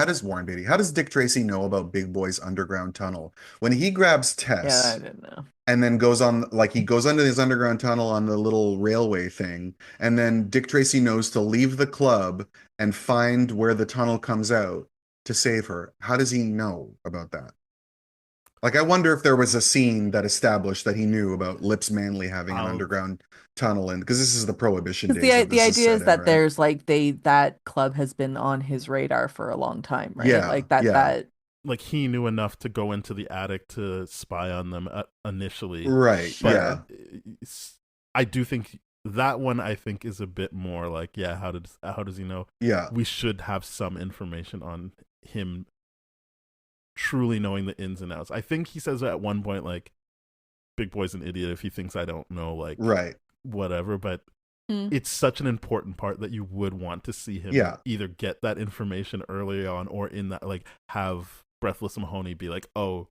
does Warren Beatty, how does Dick Tracy know about Big Boy's underground tunnel when he grabs Yeah, I Tess didn't know. and then goes on like he goes under his underground tunnel on the little railway thing, and then Dick Tracy knows to leave the club and find where the tunnel comes out to save her. How does he know about that? Like, I wonder if there was a scene that established that he knew about Lips Manley having an I'll underground tunnel, and because this is the Prohibition Because days that the this is idea set is in, that right? there's like that club has been on his radar for a long time, right? Yeah, Like that yeah, that like he knew enough to go into the attic to spy on them initially, right, but yeah, sure. I do think that one I think is a bit more like, yeah, how does he know? yeah. We should have some information on him truly knowing the ins and outs. I think he says at one point like, Big Boy's an idiot if he thinks I don't know, like, Right. whatever, but Hmm. it's such an important part that you would want to see him Yeah. either get that information early on or in that, like, have Breathless Mahoney be like, oh,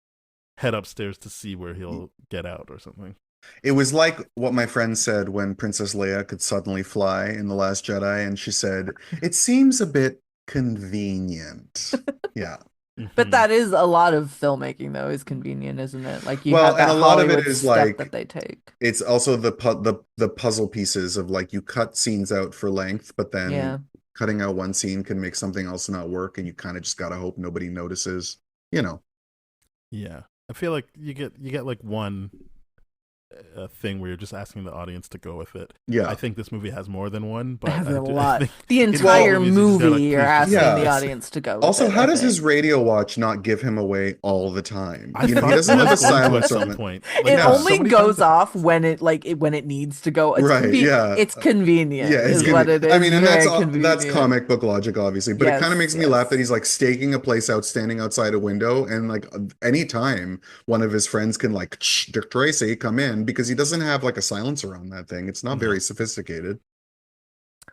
head upstairs to see where he'll get out or something. It was like what my friend said when Princess Leia could suddenly fly in The Last Jedi, and she said, "It seems a bit convenient." Yeah. But Mhm. that is a lot of filmmaking, though, is convenient, isn't it? Like you Well, have and that a lot of it Hollywood is step like that they take. it's also the puzzle pieces of like you cut scenes out for length, but then Yeah. cutting out one scene can make something else not work, and you kind of just gotta hope nobody notices. You know. Yeah, I feel like you get like one thing where you're just asking the audience to go with it. I Yeah. think this movie has more than one, It but has a I lot. think The in some Well, entire movies you just gotta movie, you're please just asking let the yeah. it sit. audience to go with Also, it, how I does his think. radio watch not give him away all the time? I You know, he thought it doesn't have a was going to at silencer some on it. point. Like It there were Yeah. so only many goes times. off when when it needs to go. Right. Yeah. It's Yeah, convenient, it's is Yeah, what convenient. it I is. mean, and Very that's convenient. comic book logic, obviously, but it kind of Yes, makes me laugh that yes. he's like staking a place out, standing outside a window, and like anytime one of his friends can like, "Shh, Dick Tracy, come in," because he doesn't have like a silencer on that thing. It's not very no. sophisticated.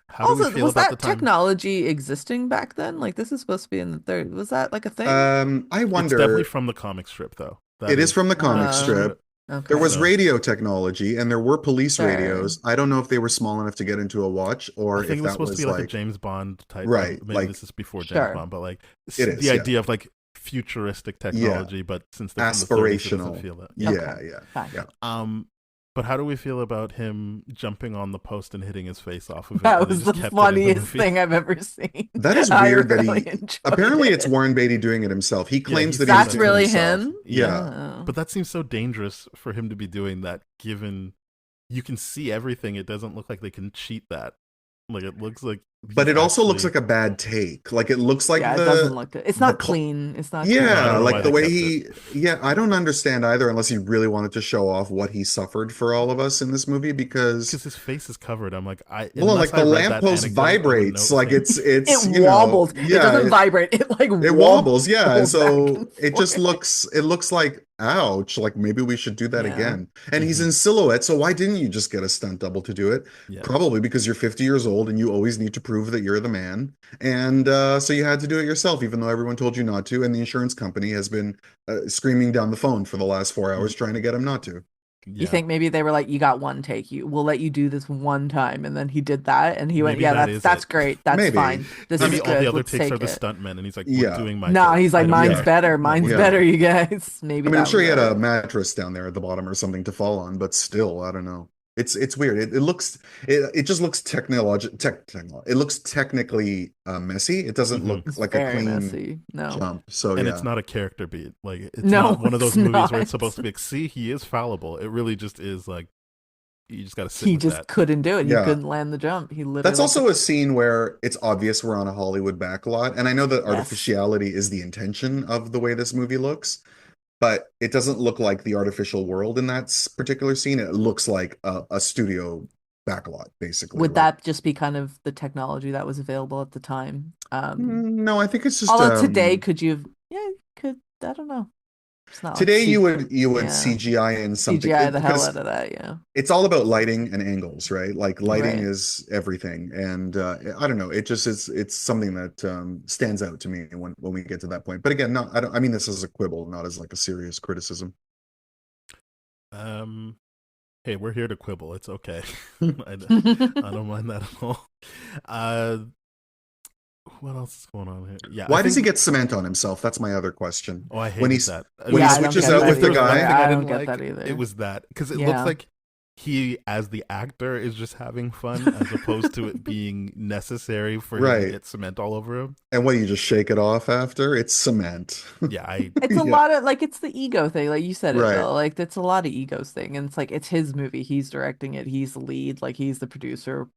How do we Also, feel was about the that time? technology existing back then? Like this is supposed to be in the third. Was that like a thing? I It's definitely wonder. from the comic strip, though. That It is is from the comic that's part of Uh, strip. it. There okay. was So radio technology, and there were police Sure. radios. I don't know if they were small enough to get into a watch, I or think if it was that supposed to be was like a like James Bond type. right, Maybe like this is before James Sure. Bond, but like it the is. Yeah, idea of like futuristic yeah, technology, but since they're from the 30s, it doesn't aspirational. feel that. Yeah. Okay. Yeah, yeah, Fine. yeah. Um, but how do we feel about him jumping on the post and hitting his face off of it, That and they was just the kept it in the funniest movie? thing I've ever seen. That is I weird that really he enjoyed apparently it's it. Warren Beatty doing it himself. He Yeah, he claims that he said was That's that doing it too. really himself. him? Yeah, Yeah. Oh. but that seems so dangerous for him to be doing that. Given you can see everything, it doesn't look like they can cheat that. Like it looks like But he's it also looks actually. like a bad take. Like it looks like Yeah, it doesn't look good. It's the not po- clean. It's not No, I yeah, don't know clean. why like the they Yeah. way kept it. he yeah, I don't understand either unless he really wanted to show off what he suffered for all of us in this movie because Because his face is covered. I'm like, well, unless like I the read that lamppost anecdote, I wouldn't vibrates. notice Like it. It it's wobbles. It yeah, doesn't vibrate. It like it wobbles, yeah. And wobbles back so and it just forth. looks like ouch, like maybe we should do that Yeah. again. And he's Hmm. in silhouette, so why didn't you just get a stunt double to do it? Yeah, Probably because you're 50 years old and you always need to prove that you're the man. And so you had to do it yourself, even though everyone told you not to. And the insurance company has been screaming down the phone for the last 4 hours trying to get him not to. You yeah. think maybe they were like, you got one take. We'll let you do this one time. And then he did that and he went, Maybe yeah, that is that's it. great. That's Maybe. fine. This I Maybe is mean, all the good. other Let's takes are take the it. stuntmen, and he's like, "We're yeah. doing my No, take. he's I like, don't mine's Yeah. care. better. No, Mine's we're Yeah. doing better, it." you guys. Maybe I mean, I'm that sure was he had a it. mattress down there at the bottom or something to fall on, but still, I don't know. It's weird. It looks it just looks it looks technically messy. It doesn't Hmm. look It's like a very clean messy. No. jump. So And it's yeah. not a character beat. Like it's not No, one of it's those movies where it's not. supposed to be like, see, he is fallible. It really just is like you just got to sit He with just that. couldn't do it. He Yeah. couldn't land the jump. He That's literally also a couldn't. scene where it's obvious we're on a Hollywood backlot. And I know that Yes. artificiality is the intention of the way this movie looks, but it doesn't look like the artificial world in that particular scene. It looks like a studio backlot, basically. Would Like, that just be kind of the technology that was available at the time? no, I think it's just Although today, could you have, yeah, you could, I don't know. It's not like today you would yeah, CGI in something CGI the hell because out of that, yeah. it's all about lighting and angles, right? Like lighting Right. is everything, and I don't know. It just is. It's something that stands out to me when we get to that point. But again, not. I don't. I mean this as a quibble, not as like a serious criticism. Um, hey, we're here to quibble. It's okay. I don't mind that at all. Uh, what else is going on here? Yeah, Why I does he think. get cement on himself? That's my other question. Oh, I When hated he's that. when he Yeah, I don't switches get out that with the If there was one either. thing guy, I I don't didn't get like, that either. it was that because it looks Yeah. like he, as the actor, is just having fun as opposed to it being necessary for him to right? get cement all over him. And what you just shake it off after? It's cement. Yeah, I It's a Yeah, lot of like it's the ego thing, like you said it, right. Bill. Like it's a lot of egos thing, and it's like it's his movie. He's directing it. He's the lead. Like he's the producer.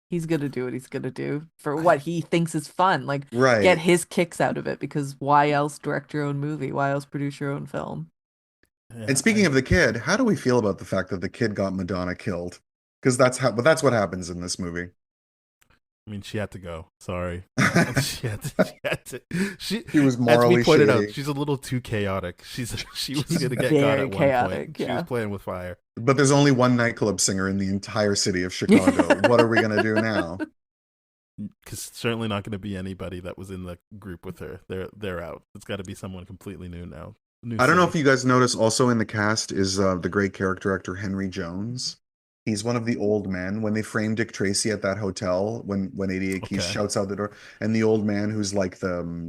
He's gonna do what he's gonna do for I what he thinks is fun. Like get Right. his kicks out of it because why else direct your own movie? Why else produce your own film? And yeah, speaking of the kid, how do we feel about the fact that the kid got Madonna killed? Because that's what happens in this movie. I mean, she had to go. Sorry. She had to. She, He was as we morally pointed out, shady. she's a little too chaotic. She was She's gonna get caught very at one chaotic, point. She yeah. was playing with fire. But there's only one nightclub singer in the entire city of Chicago. What are we gonna do now? Because certainly not going to be anybody that was in the group with her. They're out. It's got to be someone completely new now. New I don't know if city. you guys notice also in the cast is the great character actor Henry Jones. He's one of the old men when they frame Dick Tracy at that hotel when 88 Keys Okay, shouts out the door, and the old man who's like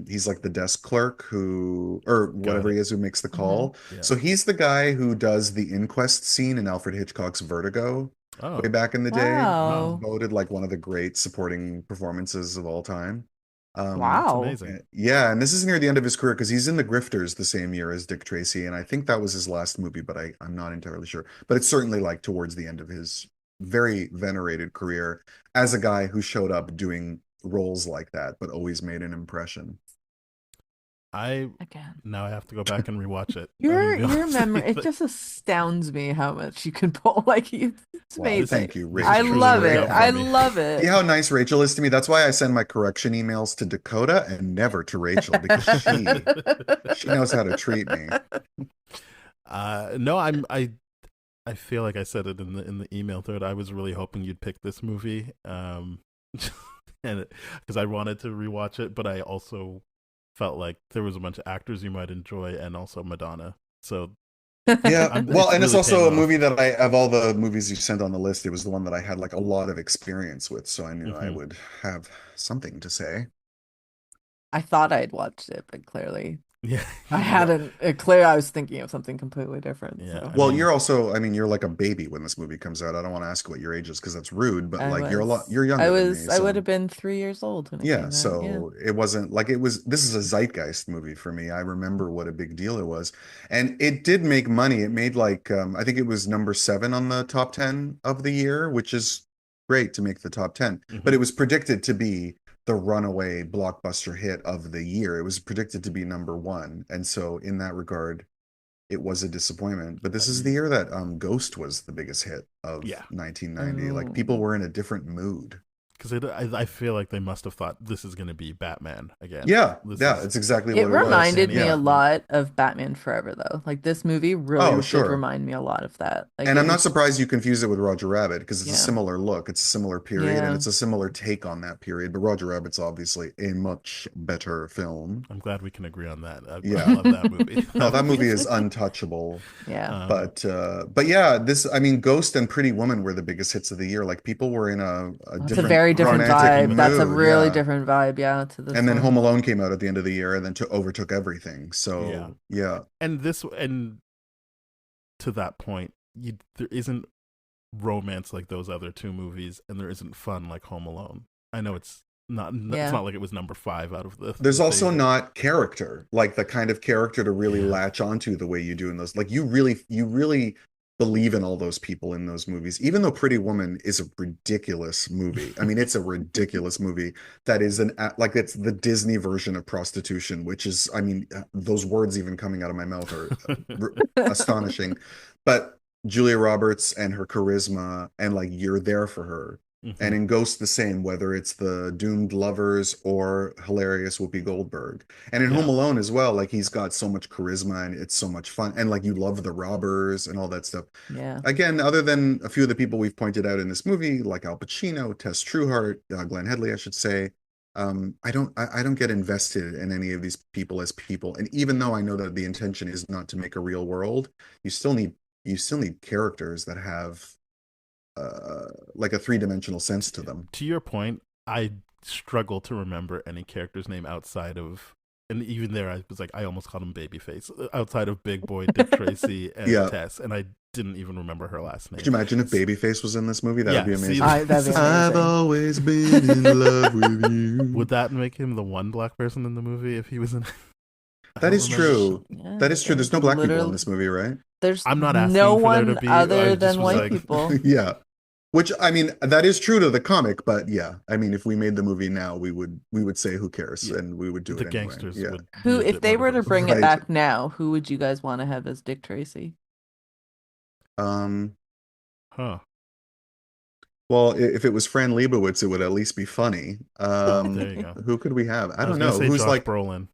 he's like the desk clerk who or got whatever he it. is who makes the Hmm. call. Yeah. So he's the guy who does the inquest scene in Alfred Hitchcock's Vertigo way Oh, back in the day. wow. Wow. Voted like one of the great supporting performances of all time. That's Wow. amazing. Yeah, and this is near the end of his career because he's in The Grifters the same year as Dick Tracy, and I think that was his last movie, but I'm not entirely sure. But it's certainly like towards the end of his very venerated career as a guy who showed up doing roles like that, but always made an impression. I Again. now I have to go back and rewatch it. I'm gonna Your be your honest with memory, you. it just astounds me how much you can pull. Like it's Wow, This amazing. thank you, this has I Rachel. truly love worked it. out for I me. love See it. how nice Rachel is to me? That's why I send my correction emails to Dakota and never to Rachel because she knows how to treat me. No, I feel like I said it in the email thread. I was really hoping you'd pick this movie, and because I wanted to rewatch it, but I also felt like there was a bunch of actors you might enjoy, and also Madonna. So Yeah, well, it's and it's really paying also a off. movie that of all the movies you sent on the list, it was the one that I had like a lot of experience with, so I knew I Hmm. would have something to say. I thought I'd watched it, but clearly Yeah, I Yeah. hadn't. Clearly, I was thinking of something completely different. yeah. So I Well, mean, you're also, I mean, you're like a baby when this movie comes out. I don't want to ask what your age is because that's rude, but I like was, you're I younger than was, me, I would so have been 3 years old when it yeah, came out. Yeah. so it wasn't like it was this is a zeitgeist movie for me. I remember what a big deal it was. And it did make money. It made like I think it was number 7 on the top 10 of the year, which is great to make the top 10. But mhm. it was predicted to be the runaway blockbuster hit of the year. It was predicted to be number 1. And so in that regard, it was a disappointment. But this is the year that Ghost was the biggest hit of Yeah, 1990. Like people Oh. were in a different mood. because I feel like they must have thought this is going to be Batman again. Yeah, This yeah, is it's exactly It what it was. reminded Uncanny me a Yeah. Batman. lot of Batman Forever, though. Like this movie Oh, really did sure. remind me a lot of that. Like And it I'm not was, surprised you confused it with Roger Rabbit because it's a yeah, similar look, it's a similar period, and yeah. it's a similar take on that period. But Roger Rabbit's obviously a much better film. I'm glad we can agree on that. I Yeah. love that movie. No, That that movie movie's is great. untouchable. Yeah. But yeah, this I mean, Ghost and Pretty Woman were the biggest hits of the year. Like people were in a That's a Me, different very I'm different completely romantic vibe. with That's you. a mood. really Yeah. different vibe, yeah, to And this then Home one. Alone came out at the end of the year and then overtook everything. Yeah, So yeah. and to that point, there isn't romance like those other two movies, and there isn't fun like Home Alone. I know it's not. It's Yeah. not like it was number 5 out of the There's also favorite. not character, like the kind of character to really Yeah. latch onto the way you do in those. Like you really believe in all those people in those movies, even though Pretty Woman is a ridiculous movie. I mean, it's a ridiculous movie that is like it's the Disney version of prostitution, which is, I mean, those words even coming out of my mouth are r- astonishing. But Julia Roberts and her charisma, and like you're there for her. And Hmm. in Ghost, the same, whether it's the doomed lovers or hilarious Whoopi Goldberg. And in Home Yeah. Alone as well, like he's got so much charisma and it's so much fun. And like you love the robbers and all that stuff. Yeah. Again, other than a few of the people we've pointed out in this movie, like Al Pacino, Tess Trueheart, Glenn Headley, I should say, I don't get invested in any of these people as people. And even though I know that the intention is not to make a real world, you still need you still need characters that have like a three-dimensional sense to them. To your point, I struggle to remember any character's name outside of, and even there, I was like, I almost called him Babyface, outside of Big Boy, Dick Tracy, and Yeah. Tess, and I didn't even remember her last Could name. you imagine if Babyface was in this movie? That would be Yeah, see, amazing. That'd be I've amazing. always been in love with you. would that make him the one black person in the movie if he was in? I That don't is remember. true. Yeah. That is true. There's no black people in this movie, right? There's I'm not no asking for there to one be. I other just than was white like, people. Yeah. Which I mean, that is true to the comic, but yeah, I mean, if we made the movie now, we would say who cares, yeah, and we would do the it anyway. gangsters Yeah. would be Who, a if bit they more were to diverse. bring it Right. back now, who would you guys want to have as Dick Tracy? Um. Huh? Well, if it was Fran Lebowitz, it would at least be funny. Oh, there you go. Who could we have? I I was don't gonna know. say Who's Josh like, Brolin.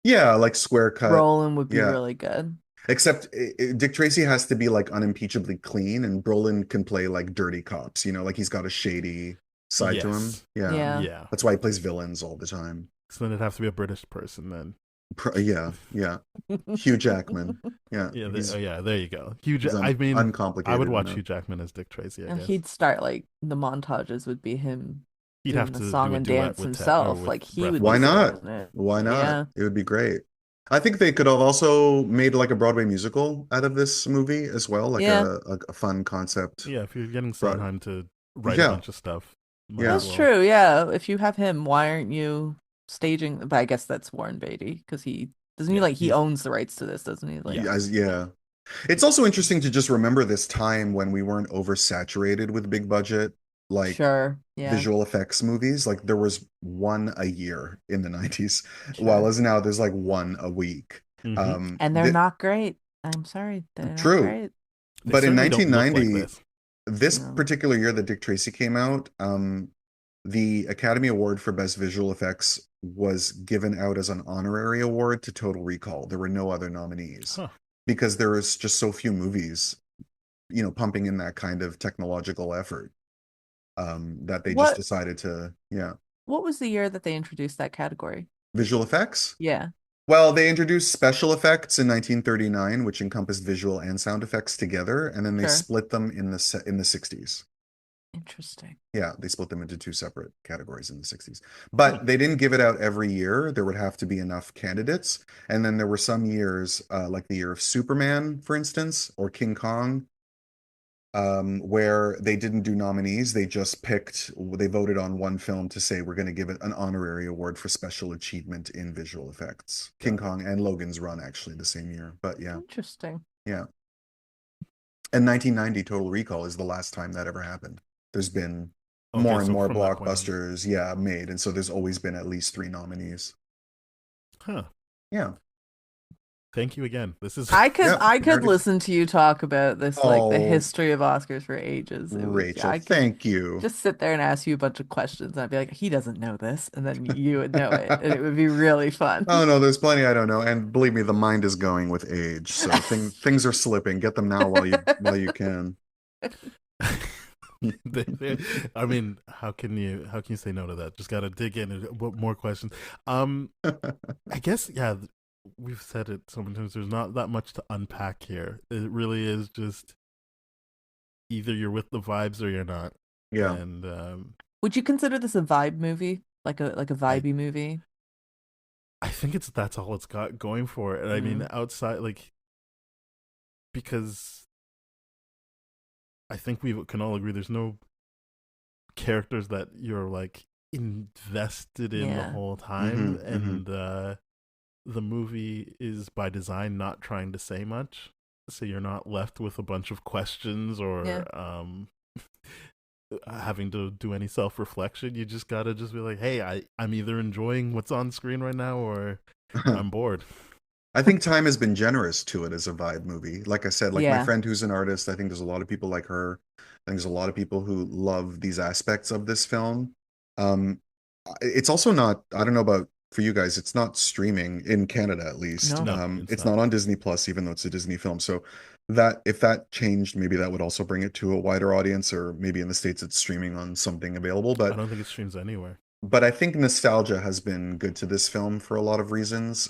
yeah, like square cut. Brolin would be Yeah. really good. Except Dick Tracy has to be like unimpeachably clean, and Brolin can play like dirty cops. You know, like he's got a shady side to him. Yes. Yeah, Yeah. Yeah. that's why he plays villains all the time. So then it'd have to be a British person then. Yeah, yeah. Hugh Jackman. Yeah, Yeah, yeah, there you go. he's I mean, I would uncomplicated watch enough. Hugh Jackman as Dick Tracy, I And guess. he'd start like the montages would be him He'd have doing the to song do a and duet dance with Ted or himself. with Like he Brett would be Why Mosby. not? doing it. Why not? Yeah. It would be great. I think they could have also made like a Broadway musical out of this movie as well, like Yeah. a fun concept. Yeah, if you're getting Broad, Sondheim to write a yeah, bunch of stuff, might yeah, as That's well. true. Yeah. If you have him, why aren't you staging? But I guess that's Warren Beatty because he doesn't he Yeah, like he he's owns the rights to this, doesn't he? Like, yeah. yeah. It's also interesting to just remember this time when we weren't oversaturated with big budget, like sure. Yeah. visual effects movies. Like there was one a year in the 90s, while Sure. as now there's like one a week. Hmm. And they're not great. I'm sorry. They're not True. great. They But in certainly don't look like 1990, this. this No. particular year that Dick Tracy came out, the Academy Award for Best Visual Effects was given out as an honorary award to Total Recall. There were no other nominees Huh. because there was just so few movies, pumping in that kind of technological effort, that they just What decided to, yeah. what was the year that they introduced that category? Visual effects? Yeah. Well, they introduced special effects in 1939, which encompassed visual and sound effects together, and then they Sure. split them in the 60s. Interesting. Yeah, they split them into two separate categories in the 60s. Huh. But they didn't give it out every year. There would have to be enough candidates. And then there were some years, like the year of Superman, for instance, or King Kong, where they didn't do nominees. They voted on one film to say, we're going to give it an honorary award for special achievement in visual effects. King Got it. Kong and Logan's Run, actually, the same year. But yeah, Interesting. yeah. And 1990 Total Recall is the last time that ever happened. There's been Okay, more and so more from that point on. blockbusters, yeah, made. And so there's always been at least 3 nominees. Huh. Yeah. Thank you again. This is I could Yeah, I could Meredith. listen to you talk about this like the Oh, history of Oscars for ages. It was Rachel, I could thank you. just sit there and ask you a bunch of questions and I'd be like, he doesn't know this, and then you would know it, and it would be really fun. Oh no, there's plenty I don't know, and believe me, the mind is going with age, so things are slipping. Get them now while you can. I mean, how can you say no to that? Just gotta dig in and more questions. I guess yeah, we've said it so many times. There's not that much to unpack here. It really is just either you're with the vibes or you're not. Yeah. And Would you consider this a vibe movie? Like a vibey movie? I think that's all it's got going for it. And I mean, outside, like, because I think we can all agree there's no characters that you're like invested in the whole time, and the movie is by design not trying to say much, so you're not left with a bunch of questions or having to do any self-reflection. You just gotta just be like, hey, I'm either enjoying what's on screen right now or I'm bored. I think time has been generous to it as a vibe movie. Like I said, like my friend who's an artist, I think there's a lot of people like her. I think there's a lot of people who love these aspects of this film. It's also not, I don't know about for you guys, it's not streaming in Canada at least. No, It's not on Disney Plus, even though it's a Disney film. So that if that changed, maybe that would also bring it to a wider audience, or maybe in the States it's streaming on something available. I But don't think it streams anywhere. but I think nostalgia has been good to this film for a lot of reasons.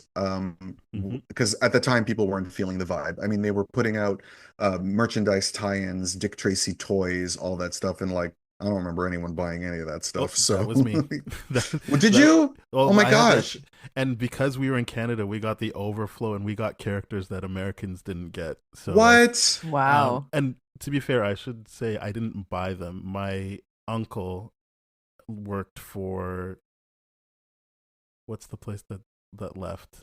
Because at the time people weren't feeling the vibe. I mean, they were putting out merchandise tie-ins, Dick Tracy toys, all that stuff, and like I don't remember anyone buying any of that stuff. So that was me. Well, did you? Well, oh my gosh! And because we were in Canada, we got the overflow, and we got characters that Americans didn't get. So What? Wow. And to be fair, I should say I didn't buy them. My uncle worked for what's the place that left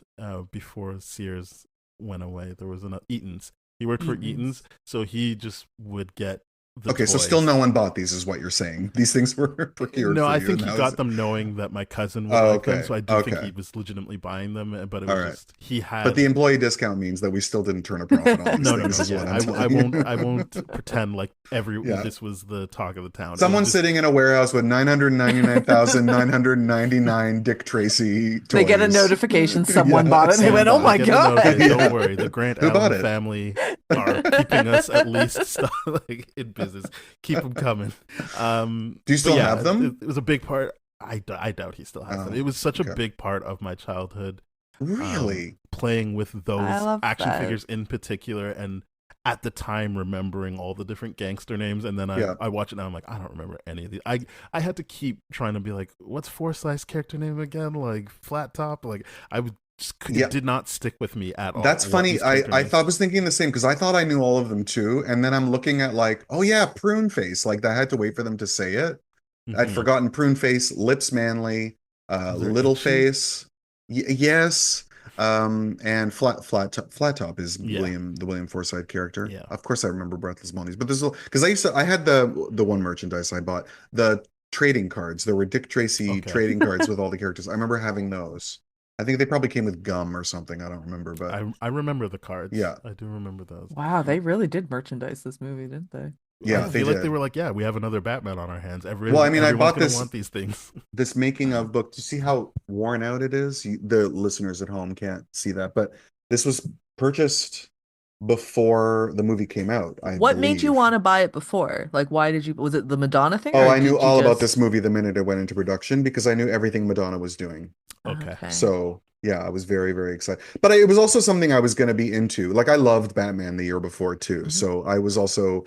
before Sears went away. There was an Eaton's. He worked for Eaton's, so he just would get the Okay, so toys. still no one bought these, is what you're saying. These things were procured. No, for I you, think and he that got was- them knowing that my cousin would like them, so I do think okay. he was legitimately buying them. But it All was right. just he had. But the employee discount means that we still didn't turn a profit on these no, things. Is yeah, what I'm telling you. I won't pretend like this was the talk of the town. Someone's sitting in a warehouse with 999,999 Dick Tracy toys. They get a notification someone bought it and they went, "Oh my god." Don't worry, the Grant Who bought Allen it? family are keeping us at least like in business. Keep them coming. Do you still have them? It was a big part. I doubt he still has them. It was such a big part of my childhood. Really? playing with I those love action that. figures in particular, and at the time remembering all the different gangster names, and then Yeah. I watch it now, I'm like, I don't remember any of these. I had to keep trying to be like, what's Forsyth's character name again? Like Flat Top? Like I was just, it Yeah. did not stick with me at all That's what funny. these character I names. thought was thinking the same because I thought I knew all of them too. And then I'm looking at like, oh yeah, Prune Face. Like I had to wait for them to say it. I'd Mm-hmm. forgotten Prune Face, Lips Manly, Was there Little Itchy? Face. Yes. And Flat Top is Yeah, The William Forsythe character. yeah. Of course I remember Breathless Monies, but because I had the one merchandise I bought, the trading cards. There were Dick Tracy Okay. trading cards with all the characters. I remember having those. I think they probably came with gum or something. I don't remember, but I remember the cards. yeah. I do remember those. Wow, they really did merchandise this movie, didn't they? I Yeah, they feel like they did. were like, yeah, we have another Batman on our hands. Well, I mean, I Everyone's bought gonna this want these things. this making of book to see how worn out it is. The listeners at home can't see that, but this was purchased before the movie came out, I What made you believe. want to buy it before? Like, why did you, was it the Madonna thing Oh, or I knew did you all about just, this movie the minute it went into production because I knew everything Madonna was doing. Okay. okay. So yeah, I was very, very excited. But it was also something I was going to be into. Like I loved Batman the year before too. Mhm. So I was also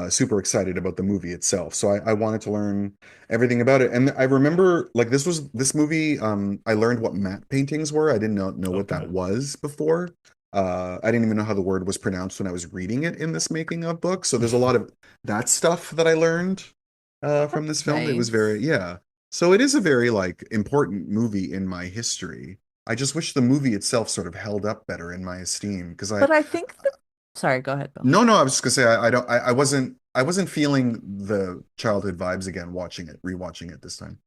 super excited about the movie itself. So I wanted to learn everything about it. And I remember like this movie, I learned what matte paintings were. I didn't know what that Okay. was before. I didn't even know how the word was pronounced when I was reading it in this making of book. So there's a lot of that stuff that I learned from this That's film. It was very, nice. yeah. So it is a very like important movie in my history. I just wish the movie itself sort of held up better in my esteem because But I think that, sorry, go ahead, Bill. no, I was just gonna say I wasn't feeling the childhood vibes again watching it, rewatching it this time.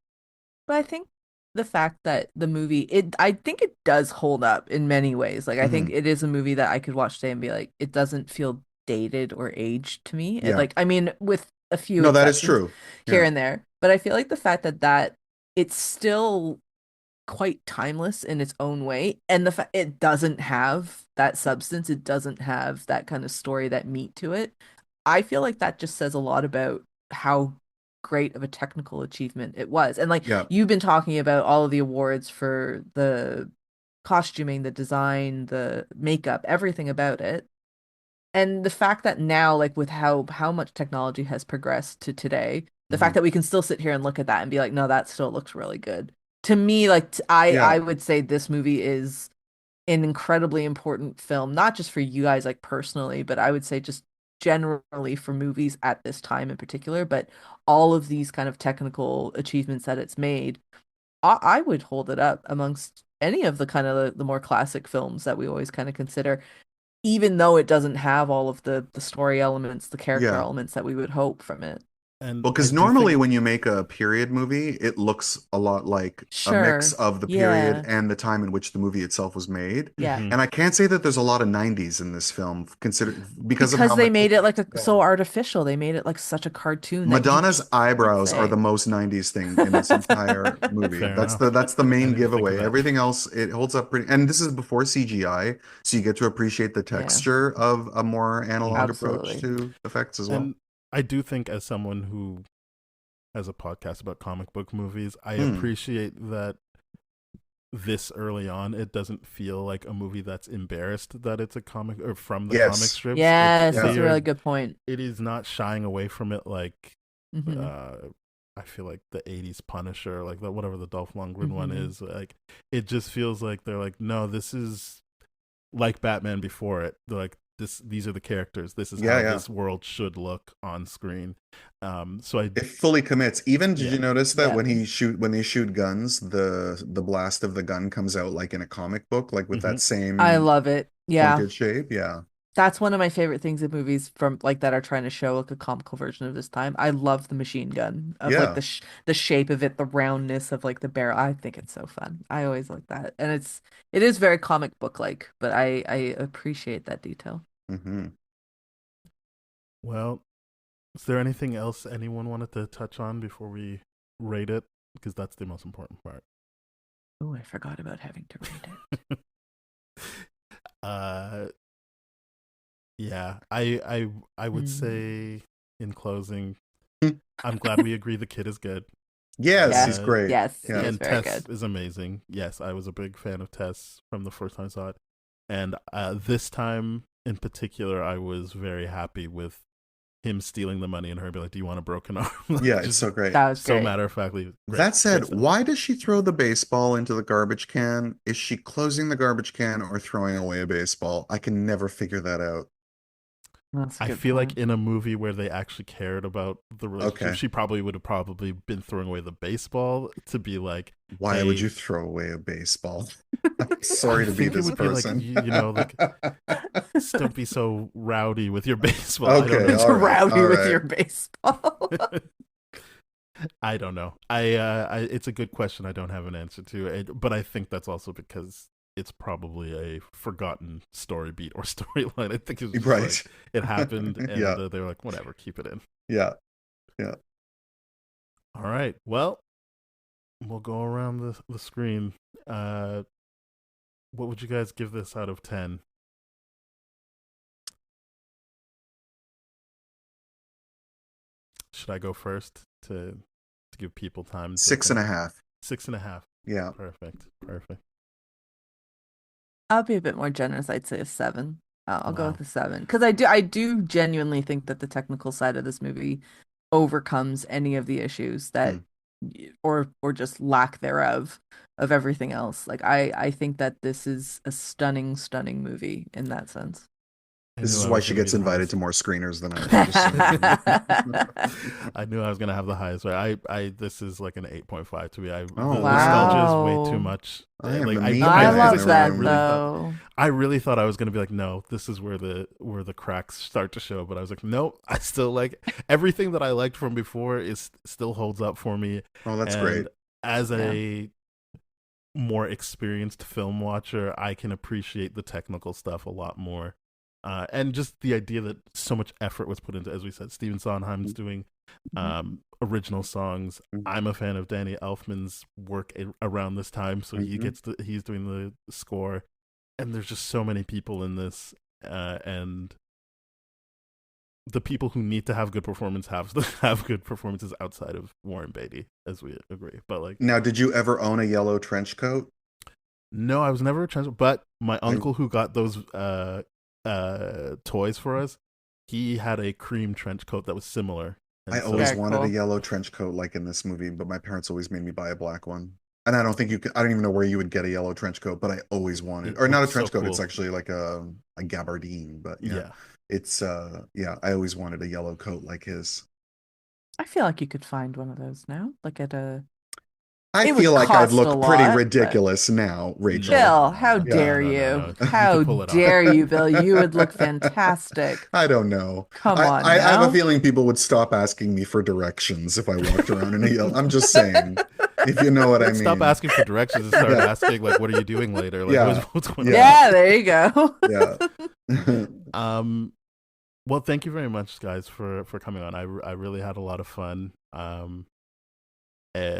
But I think the fact that the movie, I think it does hold up in many ways. Like, I think Hmm. it is a movie that I could watch today and be like, it doesn't feel dated or aged to me. Yeah. Like, I mean, with a few No, that is exceptions true. here Yeah. and there. But I feel like the fact that it's still quite timeless in its own way, and the fact it doesn't have that substance, it doesn't have that kind of story, that meat to it. I feel like that just says a lot about how great of a technical achievement it was. And like Yeah. you've been talking about all of the awards for the costuming, the design, the makeup, everything about it. And the fact that now, like with how much technology has progressed to today, the fact Hmm. that we can still sit here and look at that and be like, no, that still looks really good. To me, like I Yeah. would say this movie is an incredibly important film, not just for you guys like personally, but I would say just generally for movies at this time in particular. But all of these kind of technical achievements that it's made, I would hold it up amongst any of the kind of the more classic films that we always kind of consider, even though it doesn't have all of the story elements, the character Yeah. elements that we would hope from it. And Well, I because do normally think when you make a period movie, it looks a lot like a mix Sure. of the period Yeah. and the time in which the movie itself was made. Yeah. mhm. And I can't say that there's a lot of 90s in this film, consider because of Because how they much. made it like Yeah. so artificial. They made it like such a cartoon that you Madonna's can't eyebrows are say. the most 90s thing in this entire movie. Fair enough. That's the I main didn't think of giveaway. that. Everything else it holds up pretty, and this is before CGI, so you get to appreciate the Yeah, texture of a more analog Mhm. approach absolutely. to effects as well. And I do think, as someone who has a podcast about comic book movies, I Hmm. appreciate that this early on, it doesn't feel like a movie that's embarrassed that it's a comic or from the comic Yes. strips. Yes, Yeah. that's a really good point. It is not shying away from it like Hmm. uh I feel like the '80s Punisher, like the whatever the Dolph Lundgren one Hmm. is. Like it just feels like they're like, no, this is like Batman before it. They're like this. These are the characters. This is Yeah, how yeah. this world should look on screen. So I It fully commits. Even did yeah. you notice that Yeah. when they shoot guns, the blast of the gun comes out like in a comic book, like with Hmm. that I same love it. Yeah. pointed shape? Yeah. That's one of my favorite things in movies from like that are trying to show like a comical version of this time. I love the machine gun of like Yeah. the shape of it, the roundness of like the barrel. I think it's so fun. I always like that. And it is very comic book like, but I appreciate that detail. Hmm. Well, is there anything else anyone wanted to touch on before we rate it? Because that's the most important part. Oh, I forgot about having to rate it. uh, yeah, I would Hmm. say in closing, I'm glad we agree the kid is good. Yes, he's Yes, great. yes, he Yeah. is And very Tess good. is amazing. Yes, I was a big fan of Tess from the first time I saw it, and this time in particular, I was very happy with him stealing the money and her being like, "Do you want a broken arm?" Yeah, it's Just so great. That was so great. matter of factly. Great, That said, great stuff. why does she throw the baseball into the garbage can? Is she closing the garbage can or throwing away a baseball? I can never figure that out. That's a I good feel like point. in a movie where they actually cared about the relationship, Okay. she probably would have probably been throwing away the baseball to be like, Why would "Hey, you throw away a baseball? I'm I sorry to be think it this would be like person. like don't be so rowdy with your baseball." I don't Okay, know. all right, Rowdy all with right. your baseball. I don't know. It's a good question. I don't have an answer to it, but I think that's also because it's probably a forgotten story beat or storyline. I think it's just Right. like it happened, and Yeah, they were like, whatever, keep it in. yeah, yeah. All right. Well, we'll go around the screen. Uh, what would you guys give this out of 10? Should I go first to give people time to Six and think? a half. 6.5. Yeah. Perfect. Perfect. I'll be a bit more generous. I'd say a seven. I'll go Wow. with a seven because I do genuinely think that the technical side of this movie overcomes any of the issues Hmm. that, or just lack thereof of everything else. Like I think that this is a stunning, stunning movie in that sense. I This knew is I why was she going to be gets the invited highest. to more screeners than I am, just so you know. I knew I was gonna have the highest. I this is like an 8.5 to me. Oh, The nostalgia is wow. way too Wow. much. I am Like the I mean I I guy in the love physically that room. though. I really thought I was gonna be like, no, this is where the cracks start to show. But I was like, nope. I still like everything that I liked from before is still holds up for me. Oh, that's great. And as Yeah. a more experienced film watcher, I can appreciate the technical stuff a lot more. And just the idea that so much effort was put into, as we said, Stephen Sondheim's doing Mhm. original songs. I'm a fan of Danny Elfman's work around this time, so Mm-hmm. he's doing the score. And there's just so many people in this, and the people who need to have good performance have good performances outside of Warren Beatty, as we agree. But like, Now, did you ever own a yellow trench coat? no, I was never a trans. But my I uncle who got those toys for us, he had a cream trench coat that was similar, I and always so Very wanted a cool. yellow trench coat like in this movie, but my parents always made me buy a black one. And I don't think you could, I don't even know where you would get a yellow trench coat, but I always wanted, it or not a looks so trench coat, it's cool. actually like a gabardine, but yeah. Yeah, It's yeah, I always wanted a yellow coat like his. I feel like you could find one of those now. Like at a, I it feel would like I'd cost a look pretty lot, but ridiculous now, no, Rachel. Bill, no, how no, no, Yeah. dare no, no, you? no. You How could pull it off. dare you, Bill? You would look fantastic. I don't know. Come I, on I I have a now. feeling people would stop asking me for directions if I walked around in a yellow. I'm just saying, if you know what I Let's stop mean. asking for directions and start Yeah. asking like, "What are you doing later? Like, Yeah. what's going on?" Yeah. Yeah, there you go. Yeah. Um, well, thank you very much, guys, for coming on. I really had a lot of fun.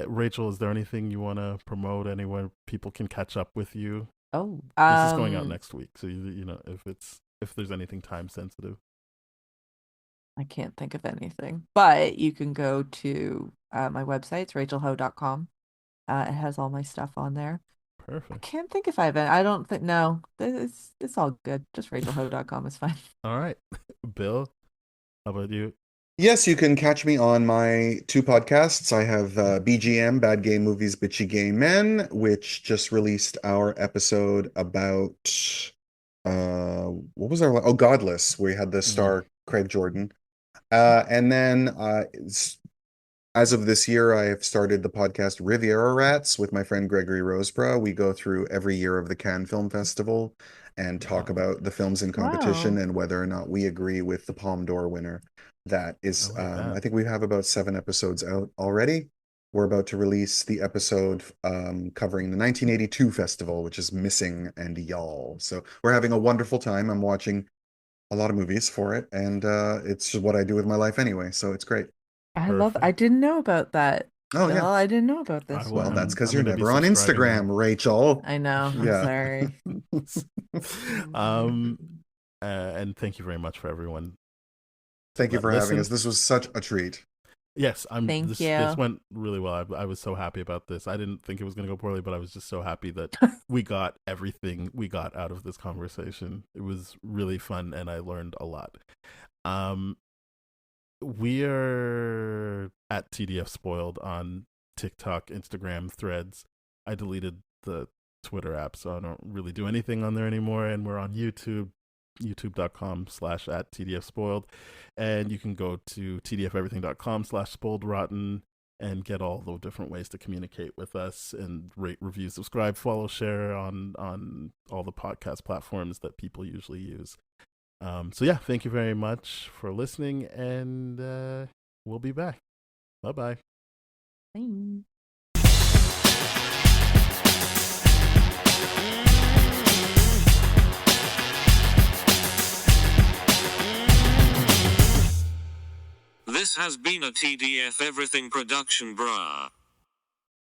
Rachel, is there anything you want to promote? Anywhere people can catch up with you? Oh, This is going out next week, so you know if there's anything time sensitive. I can't think of anything, but you can go to my website, it's rachelho.com. It has all my stuff on there. I Perfect. can't think if I have any. I don't think, no, it's all good. Just rachelho.com is fine. All right, Bill, how about you? Yes, you can catch me on my two podcasts. I have BGM, Bad Game Movies, Bitchy Gay Men, which just released our episode about what was our oh Godless, where we had the Mm, star Craig Jordan. And then as of this year, I have started the podcast Riviera Rats with my friend Gregory Roseborough. We go through every year of the Cannes Film Festival and talk wow, about the films in competition Wow. and whether or not we agree with the Palme d'Or winner. That I is, like that. I think we have about 7 episodes out already. We're about to release the episode covering the 1982 festival, which is Missing and Y'all. So we're having a wonderful time. I'm watching a lot of movies for it, and it's just what I do with my life anyway. So it's great. I Perfect. didn't know about that. Oh Bill, yeah. I didn't know about I this will. Well, that's one. because I'm you're gonna be never on subscribing now. Instagram, Rachel. I know. I'm Yeah. sorry. um, and thank you very much for everyone Thank you that for having us. listened. This was such a treat. Yes, Thank this you. went really well. I was so happy about this. I didn't think it was going to go poorly, but I was just so happy that we got everything we got out of this conversation. It was really fun, and I learned a lot. Um, we are at TDF Spoiled on TikTok, Instagram, Threads. I deleted the Twitter app, so I don't really do anything on there anymore. And we're on YouTube, youtube.com/at TDF Spoiled. And you can go to tdfeverything.com/spoiledrotten and get all the different ways to communicate with us and rate, review, subscribe, follow, share on all the podcast platforms that people usually use. So yeah, thank you very much for listening, and we'll be back. Bye-bye. Bye. This has been a TDF Everything production, brah.